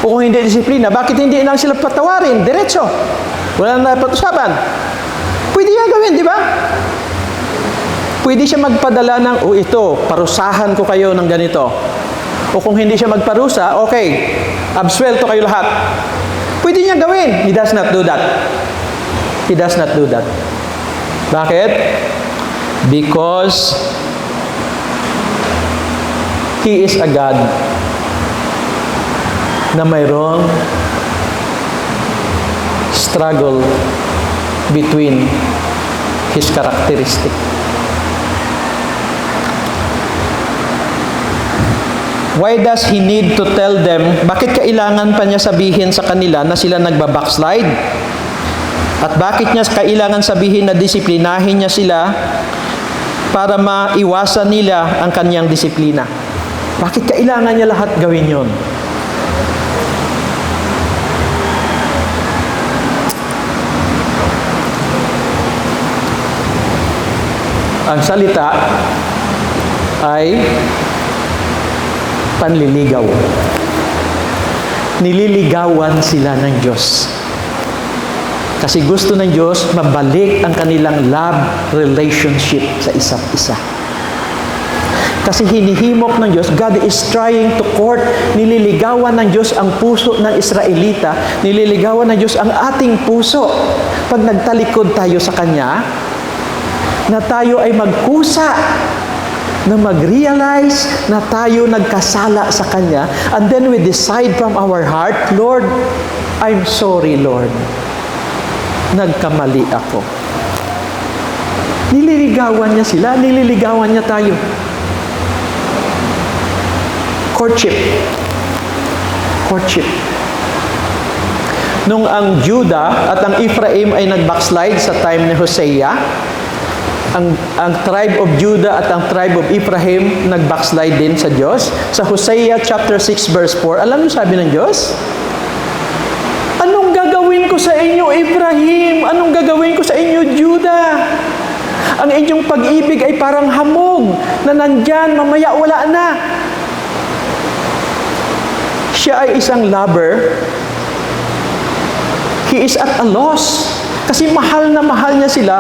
O kung hindi disiplina, bakit hindi na lang sila patawarin? Diretso. Wala na pag-usapan. Pwede niya gawin, di ba? Pwede siya magpadala ng, ito, parusahan ko kayo ng ganito. O kung hindi siya magparusa, okay, absuelto kayo lahat. Pwede niya gawin. He does not do that. He does not do that. Bakit? Because He is a God na mayroong struggle between His characteristic. Why does He need to tell them? Bakit kailangan pa niya sabihin sa kanila na sila nagbabackslide? At bakit niya kailangan sabihin na disiplinahin niya sila para maiwasan nila ang kanyang disiplina? Bakit kailangan niya lahat gawin yon? Ang salita ay panliligaw. Nililigawan sila ng Diyos. Kasi gusto ng Diyos mabalik ang kanilang love relationship sa isa't isa. Kasi hinihimok ng Diyos, God is trying to court. Nililigawan ng Diyos ang puso ng Israelita. Nililigawan ng Diyos ang ating puso. Pag nagtalikod tayo sa Kanya, na tayo ay magkusa, na mag-realize na tayo nagkasala sa Kanya, and then we decide from our heart, Lord, I'm sorry, Lord. Nagkamali ako. Nililigawan niya sila, nililigawan niya tayo. Courtship. Courtship. Nung ang Judah at ang Ephraim ay nag-backslide sa time ni Hosea, ang tribe of Judah at ang tribe of Ephraim nag-backslide din sa Diyos. Sa Hosea chapter 6 verse 4, alam niyo sabi ng Diyos? Anong gagawin ko sa inyo, Ephraim? Anong gagawin ko sa inyo, Judah? Ang inyong pag-ibig ay parang hamog na nandyan, mamaya wala na. Siya ay isang lover. He is at a loss. Kasi mahal na mahal niya sila.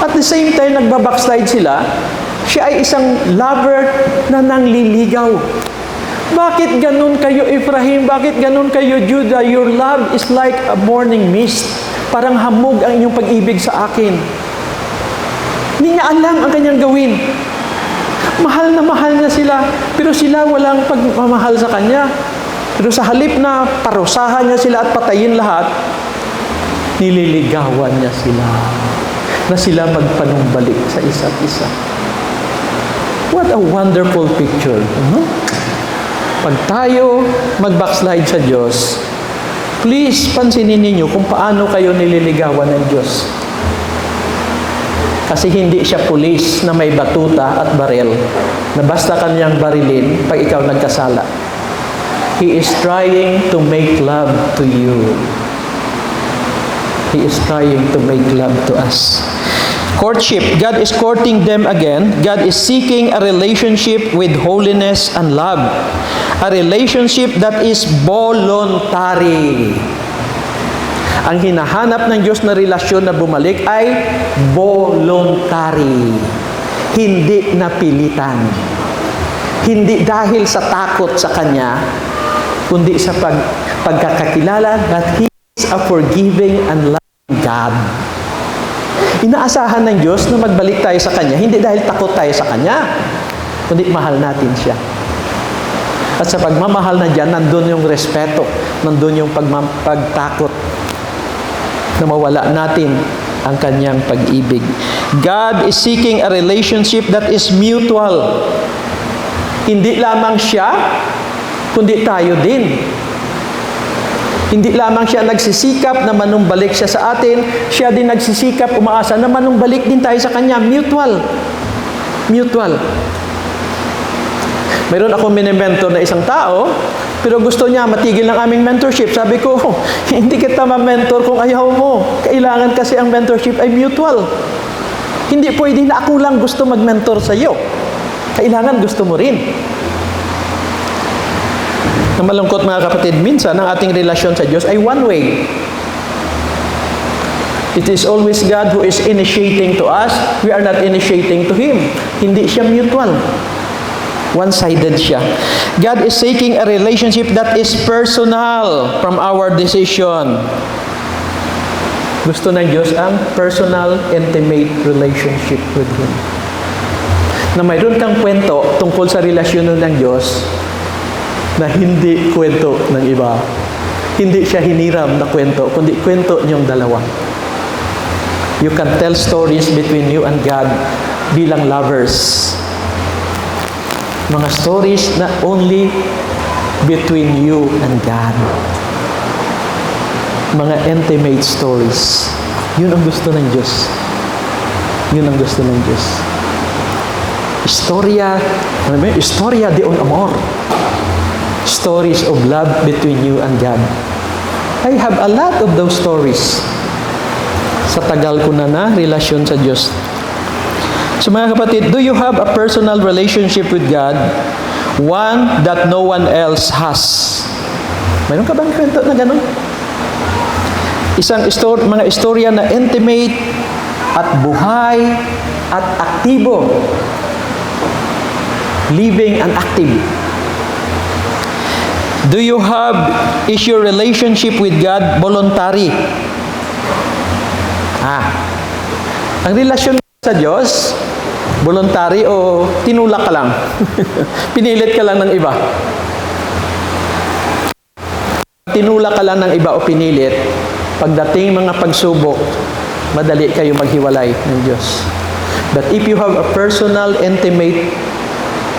At the same time, nagbabackslide sila. Siya ay isang lover na nangliligaw. Bakit ganun kayo, Ephraim? Bakit ganun kayo, Judah? Your love is like a morning mist. Parang hamog ang inyong pag-ibig sa akin. Hindi niya alam ang kanyang gawin. Mahal na mahal niya sila, pero sila walang pagmamahal sa kanya. Pero sa halip na parusahan niya sila at patayin lahat, nililigawan niya sila na sila magpanumbalik sa isa't isa. What a wonderful picture. Pag tayo mag-backslide sa Diyos, please pansinin ninyo kung paano kayo nililigawan ng Diyos. Kasi hindi siya pulis na may batuta at baril na basta kanyang barilin pag ikaw nagkasala. He is trying to make love to you. He is trying to make love to us. Courtship. God is courting them again. God is seeking a relationship with holiness and love. A relationship that is voluntary. Ang hinahanap ng Diyos na relasyon na bumalik ay voluntary. Hindi napilitan. Hindi dahil sa takot sa Kanya, kundi sa pagkakakilala that He is a forgiving and loving God. Inaasahan ng Diyos na magbalik tayo sa Kanya, hindi dahil takot tayo sa Kanya, kundi mahal natin siya. At sa pagmamahal na diyan, nandun yung respeto, nandun yung pagtakot na mawala natin ang kanyang pag-ibig. God is seeking a relationship that is mutual. Hindi lamang siya, kundi tayo din. Hindi lamang siya nagsisikap na manumbalik siya sa atin, siya din nagsisikap, umaasa na manumbalik din tayo sa kanya. Mutual. Mutual. Mayroon akong minimentor na isang tao Pero gusto niya, matigil ang aming mentorship. Sabi ko, hindi kita ma-mentor kung ayaw mo. Kailangan kasi ang mentorship ay mutual. Hindi pwede na ako lang gusto mag-mentor sa iyo. Kailangan gusto mo rin. Ang malungkot mga kapatid, minsan ang ating relasyon sa Diyos ay one way. It is always God who is initiating to us. We are not initiating to Him. Hindi siya mutual. One-sided siya. God is seeking a relationship that is personal from our decision. Gusto ng Diyos ang personal, intimate relationship with Him. Na mayroon kang kwento tungkol sa relasyon ng Diyos na hindi kwento ng iba. Hindi siya hiniram na kwento, kundi kwento niyong dalawa. You can tell stories between you and God bilang lovers. Mga stories na only between you and God. Mga intimate stories. Yun ang gusto ng Diyos. Yun ang gusto ng Diyos. Historia de un amor. Stories of love between you and God. I have a lot of those stories. Sa tagal ko na relasyon sa Diyos. So mga kapatid, do you have a personal relationship with God? One that no one else has. Mayroon ka bang kwento na gano'n? Mga istorya na intimate at buhay at aktibo. Living and active. Is your relationship with God voluntary? Ang relasyon sa Diyos, voluntary o tinulak ka lang? Pinilit ka lang ng iba? Tinulak ka lang ng iba o pinilit, pagdating mga pagsubok, madali kayo maghiwalay ng Diyos. But if you have a personal, intimate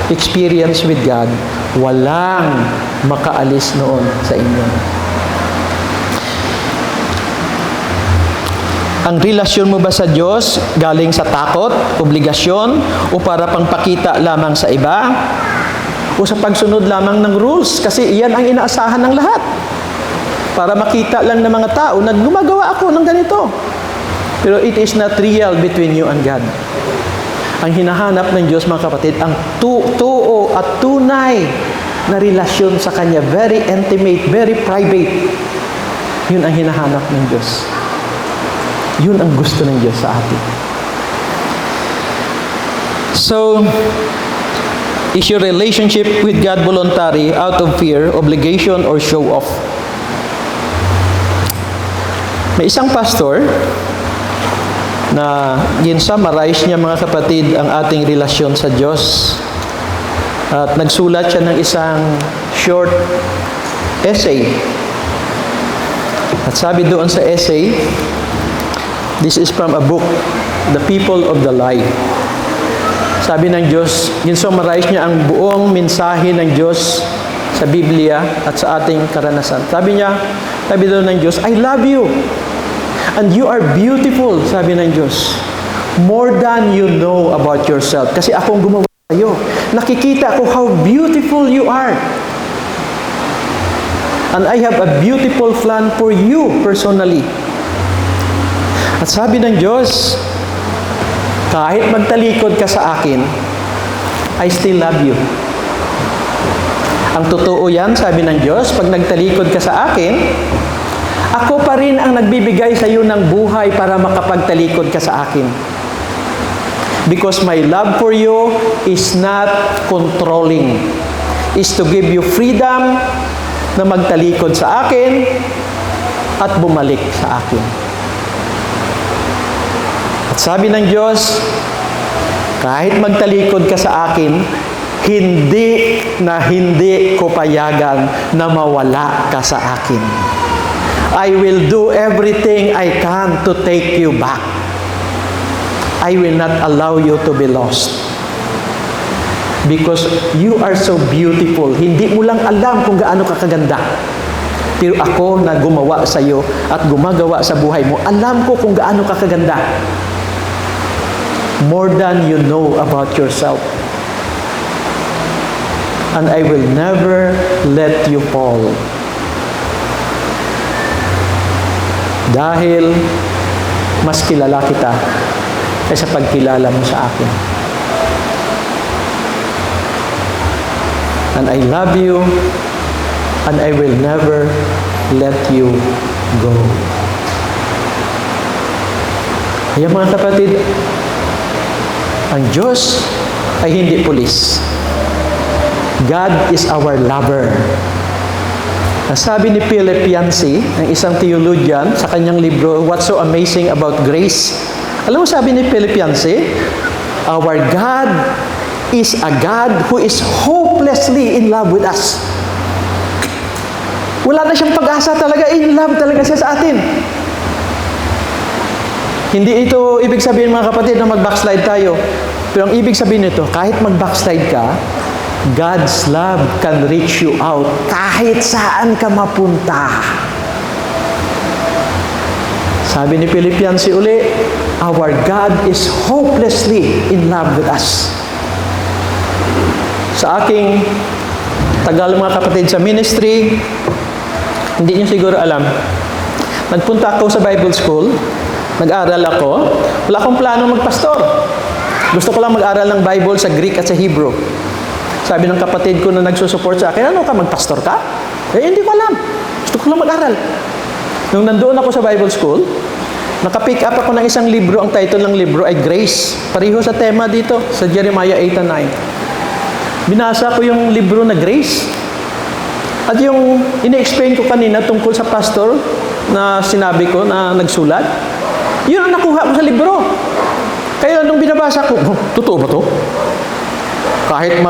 experience with God, walang makaalis noon sa inyo. Ang relasyon mo ba sa Diyos galing sa takot, obligasyon, o para pangpakita lamang sa iba? O sa pagsunod lamang ng rules? Kasi iyan ang inaasahan ng lahat. Para makita lang ng mga tao na gumagawa ako ng ganito. Pero it is not real between you and God. Ang hinahanap ng Diyos, mga kapatid, ang tuo at tunay na relasyon sa Kanya. Very intimate, very private. Yun ang hinahanap ng Diyos. Yun ang gusto ng Diyos sa atin. So, is your relationship with God voluntary, out of fear, obligation, or show off? May isang pastor na gin-summarize niya, mga kapatid, ang ating relasyon sa Diyos. At nagsulat siya ng isang short essay. At sabi doon sa essay, this is from a book, The People of the Lie. Sabi ng Diyos, gin-summarize niya ang buong mensahe ng Diyos sa Biblia at sa ating karanasan. Sabi doon ng Diyos, I love you. And you are beautiful, sabi ng Diyos. More than you know about yourself. Kasi akong gumawa sa iyo. Nakikita ko how beautiful you are. And I have a beautiful plan for you personally. At sabi ng Diyos, kahit magtalikod ka sa akin, I still love you. Ang totoo yan, sabi ng Diyos, pag nagtalikod ka sa akin, ako pa rin ang nagbibigay sa iyo ng buhay para makapagtalikod ka sa akin. Because my love for you is not controlling. Is to give you freedom na magtalikod sa akin at bumalik sa akin. At sabi ng Diyos, kahit magtalikod ka sa akin, hindi ko payagan na mawala ka sa akin. I will do everything I can to take you back. I will not allow you to be lost. Because you are so beautiful. Hindi mo lang alam kung gaano ka kaganda. Pero ako na gumawa sa iyo at gumagawa sa buhay mo, alam ko kung gaano ka kaganda. More than you know about yourself. and I will never let you fall. Dahil mas kilala kita kaysa pagkilala mo sa akin. And I love you, and I will never let you go. Kaya mga kapatid, ang Diyos ay hindi pulis. God is our lover. Ang sabi ni Philip Yancey, ang isang theologian, sa kanyang libro, What's So Amazing About Grace? Alam mo sabi ni Philip Yancey, our God is a God who is hopelessly in love with us. Wala na siyang pag-asa talaga, in love talaga siya sa atin. Hindi ito ibig sabihin mga kapatid na mag-backslide tayo. Pero ang ibig sabihin nito, kahit mag-backslide ka, God's love can reach you out kahit saan ka mapunta. Sabi ni Philip Yancey uli, our God is hopelessly in love with us. Sa aking tagal mga kapatid sa ministry, hindi niyo siguro alam, nagpunta ako sa Bible School, nag-aral ako, wala akong plano magpastor. Gusto ko lang mag-aral ng Bible sa Greek at sa Hebrew. Sabi ng kapatid ko na nagsusupport sa akin, ano ka, magpastor ka? Eh, hindi ko alam. Gusto ko lang mag-aral. Nung nandoon ako sa Bible School, nakapick up ako ng isang libro, ang title ng libro ay Grace. Pareho sa tema dito, sa Jeremiah 8 and 9. Binasa ko yung libro na Grace. At yung ini-explain ko kanina tungkol sa pastor na sinabi ko na nagsulat, yun ang nakuha ko sa libro. Kaya nung binabasa ko, totoo ba to? Kahit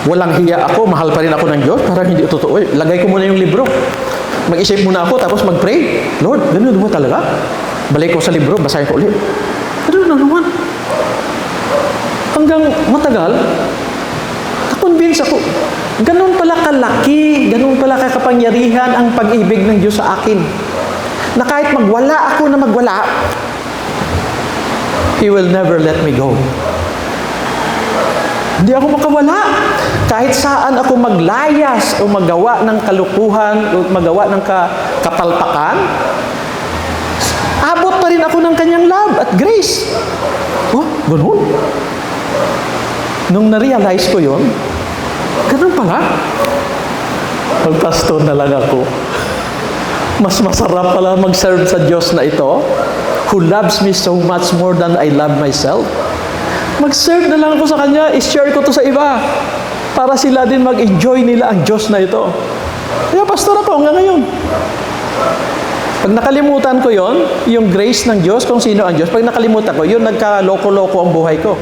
walang hiya ako, mahal pa rin ako ng Diyos, parang hindi totoo. Lagay ko muna yung libro. Mag-isip muna ako, tapos mag-pray. Lord, ganun mo talaga? Balik ko sa libro, basahin ko ulit. Ganun na naman. Hanggang matagal, na-convince ako. Ganun pala kalaki, ganun pala kakapangyarihan ang pag-ibig ng Diyos sa akin. Na kahit magwala ako na magwala, He will never let me go. Hindi ako makawala. Kahit saan ako maglayas o magawa ng kalukuhan o magawa ng kapalpakan, abot pa rin ako ng kanyang love at grace. Oh, ganun. Nung na-realize ko yun, ganun pala. Magpastor na lang ako. Mas masarap pala mag-serve sa Diyos na ito, who loves me so much more than I love myself. Mag-serve na lang ako sa Kanya, i-share ko to sa iba, para sila din mag-enjoy nila ang Diyos na ito. Kaya pastor ako hanggang ngayon. Pag nakalimutan ko yon, yung grace ng Diyos, kung sino ang Diyos, pag nakalimutan ko, yun nagka-loko-loko ang buhay ko.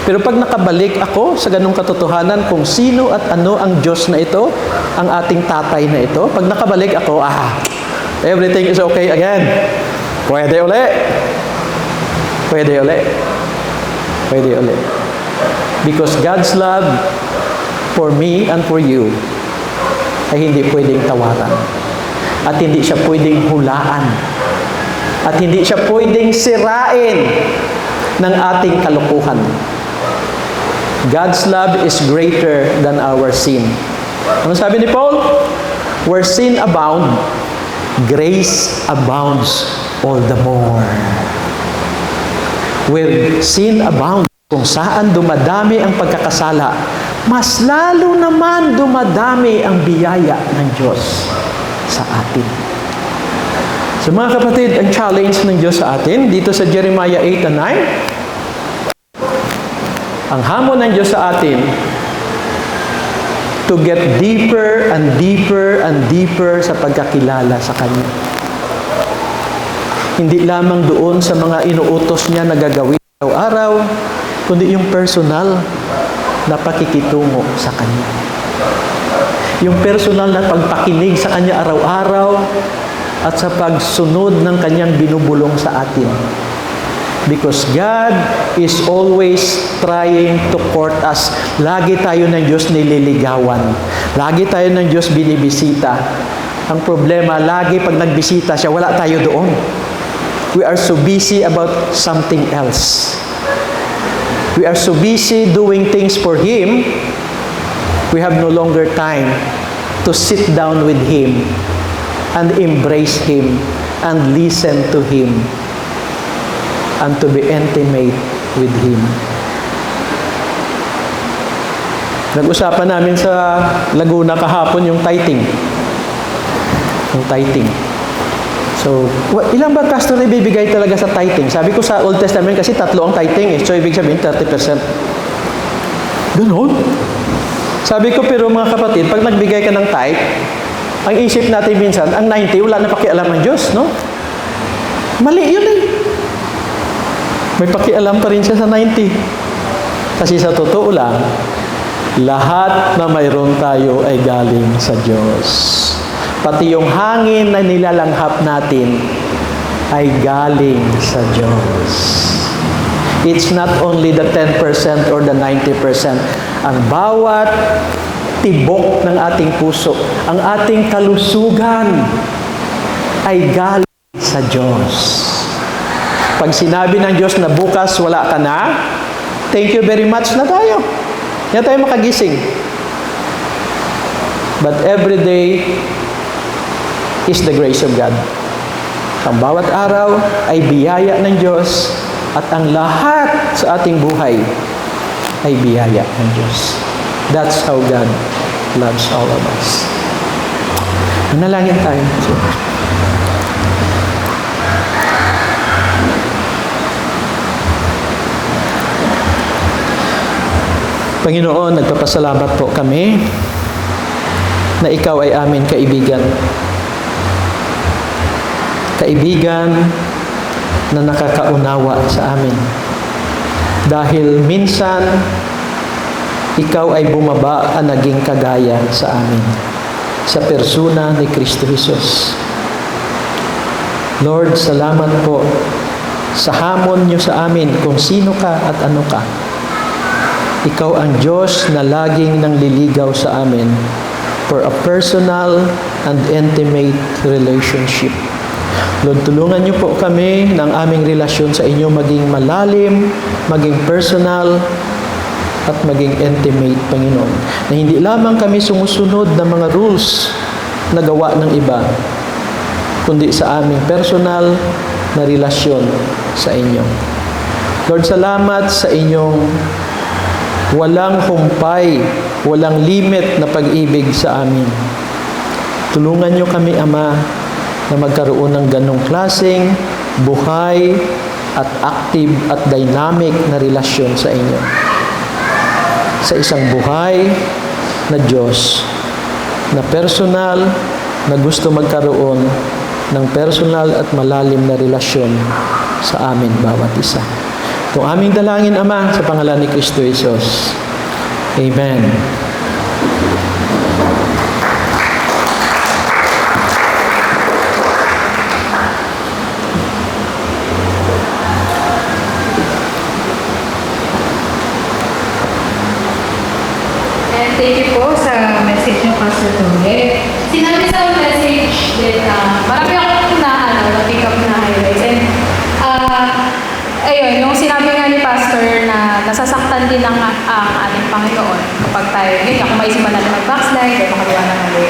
Pero pag nakabalik ako sa ganung katotohanan kung sino at ano ang Diyos na ito, ang ating tatay na ito, pag nakabalik ako, everything is okay again. Pwede uli. Pwede uli. Pwede uli. Because God's love for me and for you ay hindi pwedeng tawaran. At hindi siya pwedeng hulaan. At hindi siya pwedeng sirain ng ating kalukuhan. God's love is greater than our sin. Ano sabi ni Paul? Where sin abound, grace abounds all the more. Where sin abounds, kung saan dumadami ang pagkakasala, mas lalo naman dumadami ang biyaya ng Diyos sa atin. So mga kapatid, ang challenge ng Diyos sa atin, dito sa Jeremiah 8 and 9, ang hamon ng Diyos sa atin, to get deeper and deeper and deeper sa pagkakilala sa Kanya. Hindi lamang doon sa mga inuutos niya na gagawin araw-araw, kundi yung personal na pakikitungo sa Kanya. Yung personal na pagpakinig sa Kanya araw-araw at sa pagsunod ng Kanyang binubulong sa atin. Because God is always trying to court us. Lagi tayo ng Diyos nililigawan. Lagi tayo ng Diyos binibisita. Ang problema, lagi pag nagbisita siya, wala tayo doon. We are so busy about something else. We are so busy doing things for Him we have no longer time to sit down with Him and embrace Him and listen to Him and to be intimate with Him. Nag-usapan namin sa Laguna kahapon yung tithing. Yung tithing. So, ilang ba pastor na ibibigay talaga sa tithing? Sabi ko sa Old Testament kasi 3 ang tithing eh. So, ibig sabihin 30%. Ganon. Sabi ko, pero mga kapatid, pag nagbigay ka ng tithe, ang isip natin minsan, ang 90, wala na pakialam ng Diyos, no? Mali yun eh. May pakialam pa rin siya sa 90. Kasi sa totoo lang, lahat na mayroon tayo ay galing sa Diyos. Pati yung hangin na nilalanghap natin ay galing sa Diyos. It's not only the 10% or the 90%. Ang bawat tibok ng ating puso, ang ating kalusugan ay galing sa Diyos. Pag sinabi ng Diyos na bukas wala ka na, thank you very much na tayo. Yan tayo makagising. But every day is the grace of God. Ang bawat araw ay biyaya ng Diyos at ang lahat sa ating buhay ay biyaya ng Diyos. That's how God loves all of us. Manalangin tayo. Panginoon, nagpapasalamat po kami na Ikaw ay aming kaibigan. Kaibigan na nakakaunawa sa amin. Dahil minsan, Ikaw ay bumaba at naging kagaya sa amin sa persona ni Kristo Jesus. Lord, salamat po sa hamon niyo sa amin kung sino ka at ano ka. Ikaw ang Diyos na laging nangliligaw sa amin for a personal and intimate relationship. Lord, tulungan niyo po kami ng aming relasyon sa inyo maging malalim, maging personal, at maging intimate, Panginoon. Na hindi lamang kami sumusunod ng mga rules na gawa ng iba, kundi sa aming personal na relasyon sa inyo. Lord, salamat sa inyong walang humpay, walang limit na pag-ibig sa amin. Tulungan niyo kami, Ama, na magkaroon ng ganong klaseng buhay at active at dynamic na relasyon sa inyo. Sa isang buhay na Diyos, na personal, na gusto magkaroon ng personal at malalim na relasyon sa amin bawat isa. Itong aming dalangin, Ama, sa pangalan ni Kristo Jesus. Amen. And thank you po sa message ng Pastor Tore. Sinabi sa message din na marami akong na-pick up na highlights. And ayun, yung sinabi nga ni Pastor na nasasaktan din ang ating Panginoon kapag tayo, kung maisipan natin mag-backslide, ay makagawa ng mali.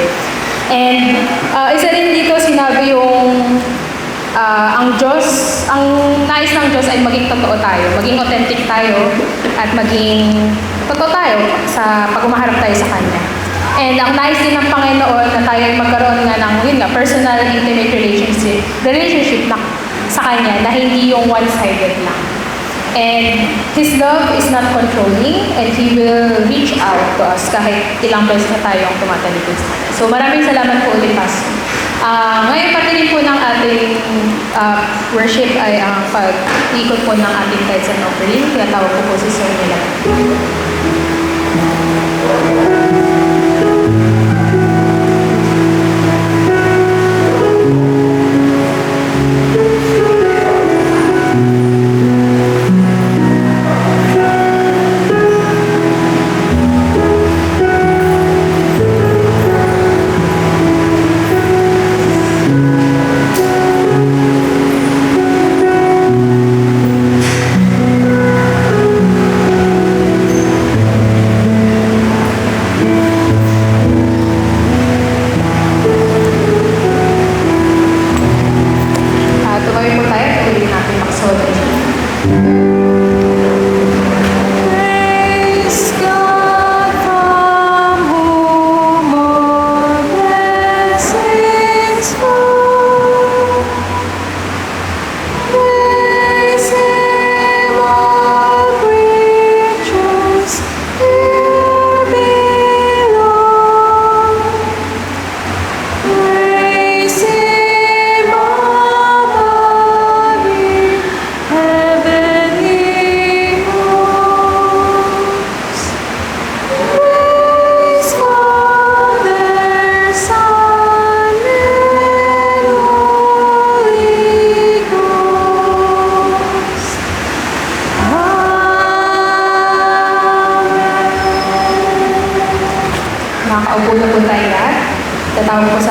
And isa rin dito sinabi yung ang Diyos, ang nais ng Diyos ay maging totoo tayo, maging authentic tayo, at maging totoo tayo sa pag-umaharap tayo sa Kanya. And ang nais din ng Panginoon na tayo ay magkaroon nga ng personal, intimate relationship na sa Kanya na hindi yung one-sided lang. And His love is not controlling and He will reach out to us kahit ilang beses na tayo ang tumatalikod sa Kanya. So maraming salamat po ulit, Pastor. Ngayon pati rin po ng ating worship ay ang pag-ikot po ng ating tithes and offering. Kaya tawag ko po si Sir nila.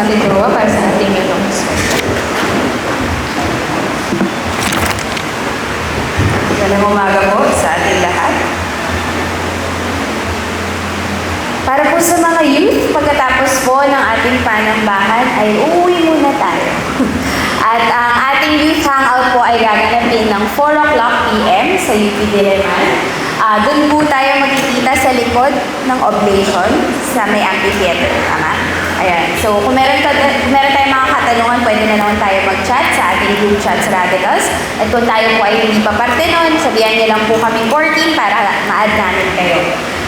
sa ating dalawa para sa ating announcement. Magandang umaga po sa ating lahat. Para po sa mga youth, pagkatapos po ng ating panambahan ay uuwi muna tayo. At ang ating youth hangout po ay gaganapin ng 4 o'clock p.m. sa UP Diliman. Doon po tayo magkikita sa likod ng Oblation sa may amphitheater. Tama? Ayan. So, kung meron tayong mga katanungan, pwede na naman tayo mag-chat sa ating group chat sa Radicals. At kung tayo po ay hindi pa parte nun, sabihan niyo lang po kami 14 para ma-add namin kayo.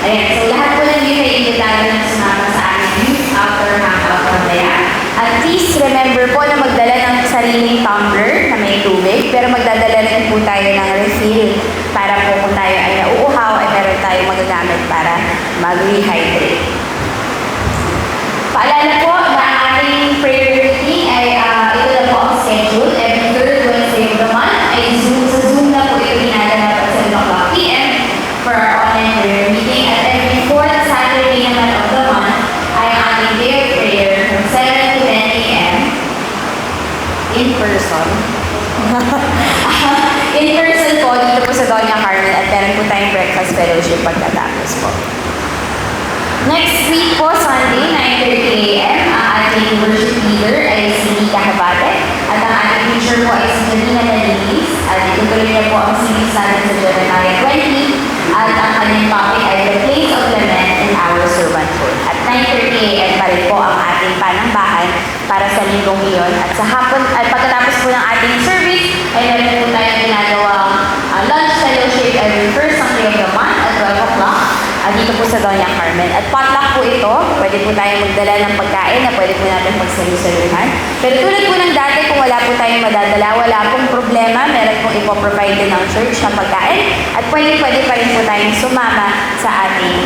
Ayan. So, lahat po ng youth ay imbitahan na sumama sa aming youth outdoor hangout mamaya. At please remember po na magdala ng sariling tumbler na may tubig, pero magdadala rin po tayo ng refill para po kung tayo ay nauuhaw ay meron tayong magagamit para mag-rehydrate. Paalala po na ang ating prayer meeting ay ito na po ang schedule. Every third Wednesday of the month ay sa Zoom na po ito ginagawa at 7 o'clock p.m. for our online prayer meeting. At every fourth Saturday naman of the month ay ang ating day of prayer from 7 to 10 a.m. in person. In person po, dito po sa Doña Carmen at meron po tayong breakfast fellowship pagkatapos po. Next week po, Sunday, 9:30 a.m., ang ating worship leader ay si Nika Habate at ang ating teacher po ay si Nadina Nalilis at itutuloy niya po ang series natin sa Jeremiah 20 at ang kanyang topic ay The Place of Lament in Our Servanthood. At 9:30 a.m. pa rin po ang ating panambahan para sa linggong iyon at sa hapon, at pagkatapos po ng ating service ay meron po tayong ginagawang lunch fellowship every first Sunday of the month at 12 o'clock. Dito po sa Doña Carmen. At potluck po ito, pwede po tayong magdala ng pagkain na pwede po natin pagsalusaluhan. Pero tulad po ng dati, kung wala po tayong madadala, wala pong problema, meron pong ipoprovide din ng church na pagkain at pwede pa rin po tayong sumama sa ating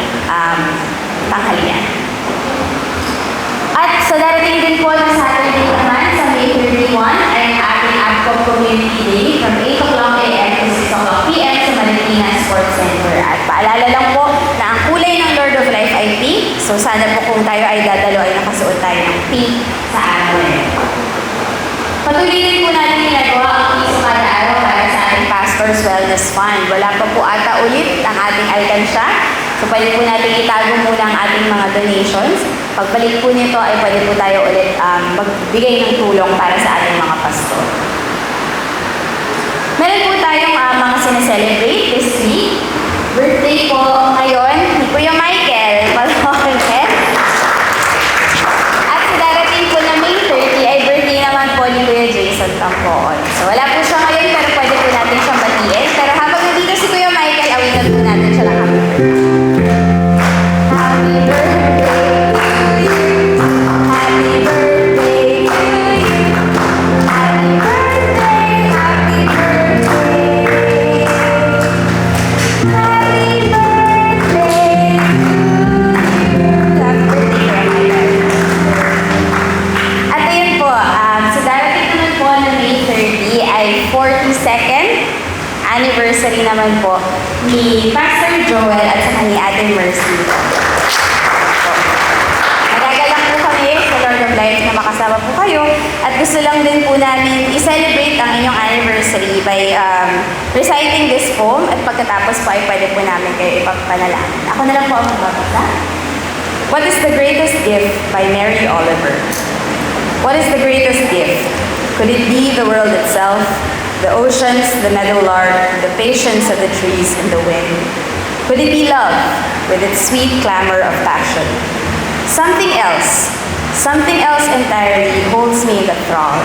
tanghalian. At sa darating din po ng Saturday naman, sa May 31, ay ang ating ABCOM Community Day from 8 o'clock a.m. to 6 o'clock p.m. sa Marikina Sports Center. At paalala lang po na ang kulay ng Lord of Life ay pink. So sana po kung tayo ay dadalo ay nakasuot tayo ng pink sa araw na yun. Patuloy din po natin ginagawa ang piso kada araw para sa ating Pastor's Wellness Fund. Wala pa po ata ulit ang ating alkansya. So pwede po natin itago muna ang ating mga donations. Pagbalik po nito ay pwede po tayo ulit magbigay ng tulong para sa ating mga pastor. Meron po tayong mga sineselebrate this week. Birthday po ngayon ni Kuya Michael Palonte. At sa darating po na May 30 ay birthday naman po ni Kuya Jason Tampoon. So wala po siya ngayon pero pwede po natin siyang batiin. Pero habang nandito si Kuya Michael, awitan po natin siya ng happy birthday. Happy birthday to you. Happy birthday to you. Happy birthday, happy birthday. Happy birthday to you. Happy birthday, Michael. At ayun po, sa darating naman po na May 30 ay 42nd anniversary naman po ni Pastor Joel at saka ni Ate Mercy. Nagagalak po kami sa Lord of Life na makasama po kayo at gusto lang din po namin i-celebrate ang inyong anniversary by reciting this poem at pagkatapos po ay pwede po namin kayo ipagpanalangin. Ako na lang po ang magbabasa. What is the greatest gift by Mary Oliver? What is the greatest gift? Could it be the world itself, the oceans, the meadowlark, the patience of the trees and the wind? Could it be love with its sweet clamor of passion? Something else entirely holds me in the thrall.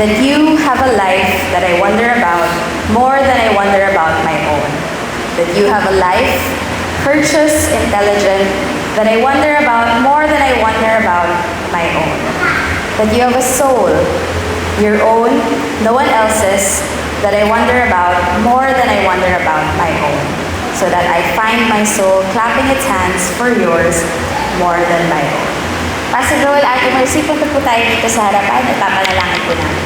That you have a life that I wonder about more than I wonder about my own. That you have a life, courteous, intelligent, that I wonder about more than I wonder about my own. That you have a soul, your own, no one else's, that I wonder about more than I wonder about my own. So that I find my soul clapping its hands for yours more than my own. Pastor Joel, Ate Mercy, punta po tayo dito sa harapan at papanalangin po namin.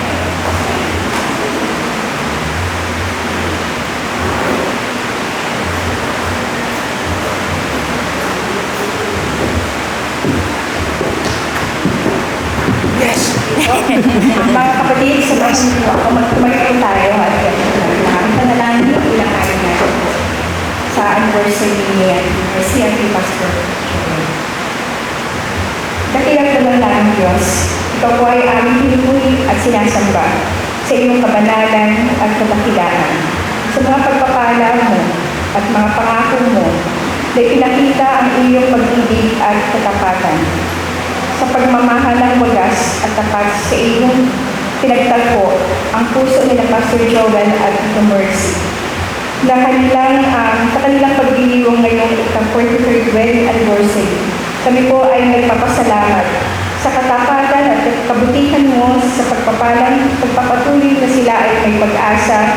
Mga kapatid, sa mga po ako, magtumalik po tayo at maraming panalangin yung ilang kain natin sa anniversary ni Anniversary Pastor. Dakilang naman lang Diyos, ikaw po ay aming pinupuri at sinasamba sa iyong kabanalan at kadakilaan. Sa mga pagpapala mo at mga pangako mo na ipinakita ang iyong pag-ibig at katapatan. Sa pagmamahal ng wagas at tapat sa iyong pinagtagpo ang puso nila Pastor Joel at Tito Mercy. Sa kanilang pagdiriwang ngayong ika-43rd wedding anniversary, kami po ay nagpapasalamat sa katapatan at kabutihan mo sa pagpapatuloy na sila ay may pag-asa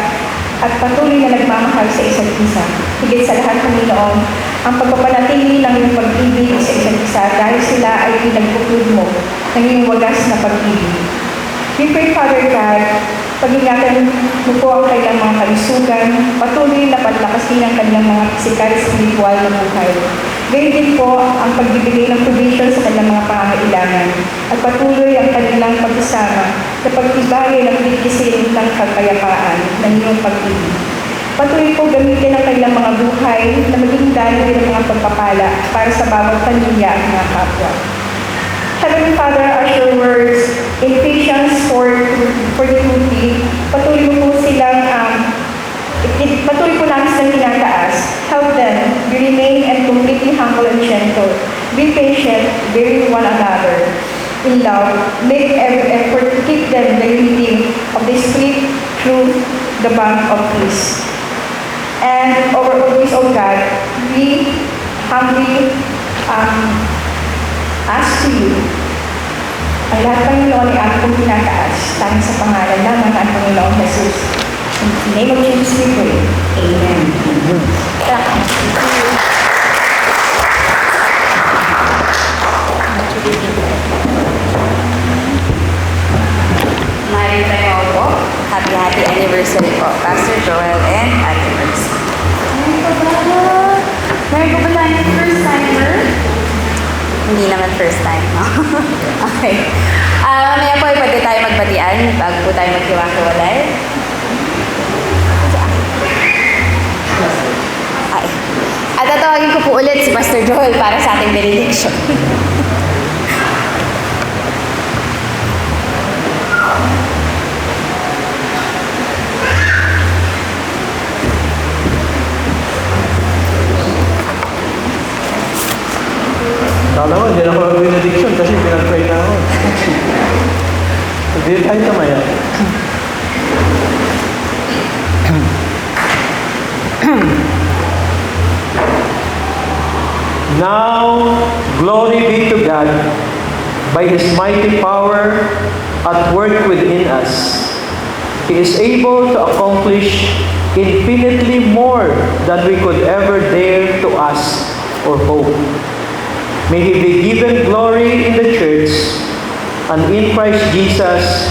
at patuloy na nagmamahal sa isa't isa. Higit sa lahat, Panginoon, ang pagpapanatili ng iyong pag-ibig sa isa't isa dahil sila ay pinagpuklod mo ng iyong wagas na pag-ibig. We pray, Father God, pag-ingatan mo po ang kanilang mga kalusugan, patuloy na paglakasin ang kanilang mga pisikal, spiritual na buhay. Gayun din po ang pagbibigay ng provision sa kanilang mga pangangailangan at patuloy ang kanilang pagsasama sa pagtibay ng bigkisin ng kagayapaan ng iyong pag-ibig. Patuloy po gamitin ang kanilang mga buhay na maging daloy ng mga pagpapala para sa bawat pamilya at mga kapwa. Heavenly Father, as your words in Ephesians 4:42, patuloy mo po silang patuloy po namin silang tinataas. Help them, be remain and completely humble and gentle. Be patient, bearing one another in love. Make every effort to keep them the unity of the Spirit through the bond of peace. And over all this, O God, we humbly ask to you, ang lahat Panginoon ay aming pong tinataas, tanging sa pangalan lamang ng Panginoong Jesus. In the name of Jesus we pray. Amen. Maraming tayo po. Happy anniversary po, Pastor Joel and Ate Mercy. Meron po ba tayong first timer? Hindi naman first time, no? Okay. Mamaya po ay pwede tayo magbatian bago po tayo maghiwa-hiwalay. Ay. At tatawagin ko po ulit si Pastor Joel para sa ating benediction. Kala ko, hindi na ako mag-benediction kasi pinag-pray na ako. Hindi tayo tamaya. Now, glory be to God by His mighty power at work within us. He is able to accomplish infinitely more than we could ever dare to ask or hope. May He be given glory in the church and in Christ Jesus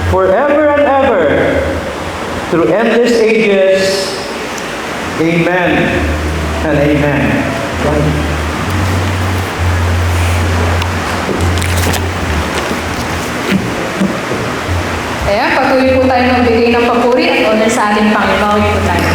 forever and ever, through endless ages. Amen and amen. Ayan, patuloy po tayo magbigay ng papuri at honor sa ating Panginoon po tayo.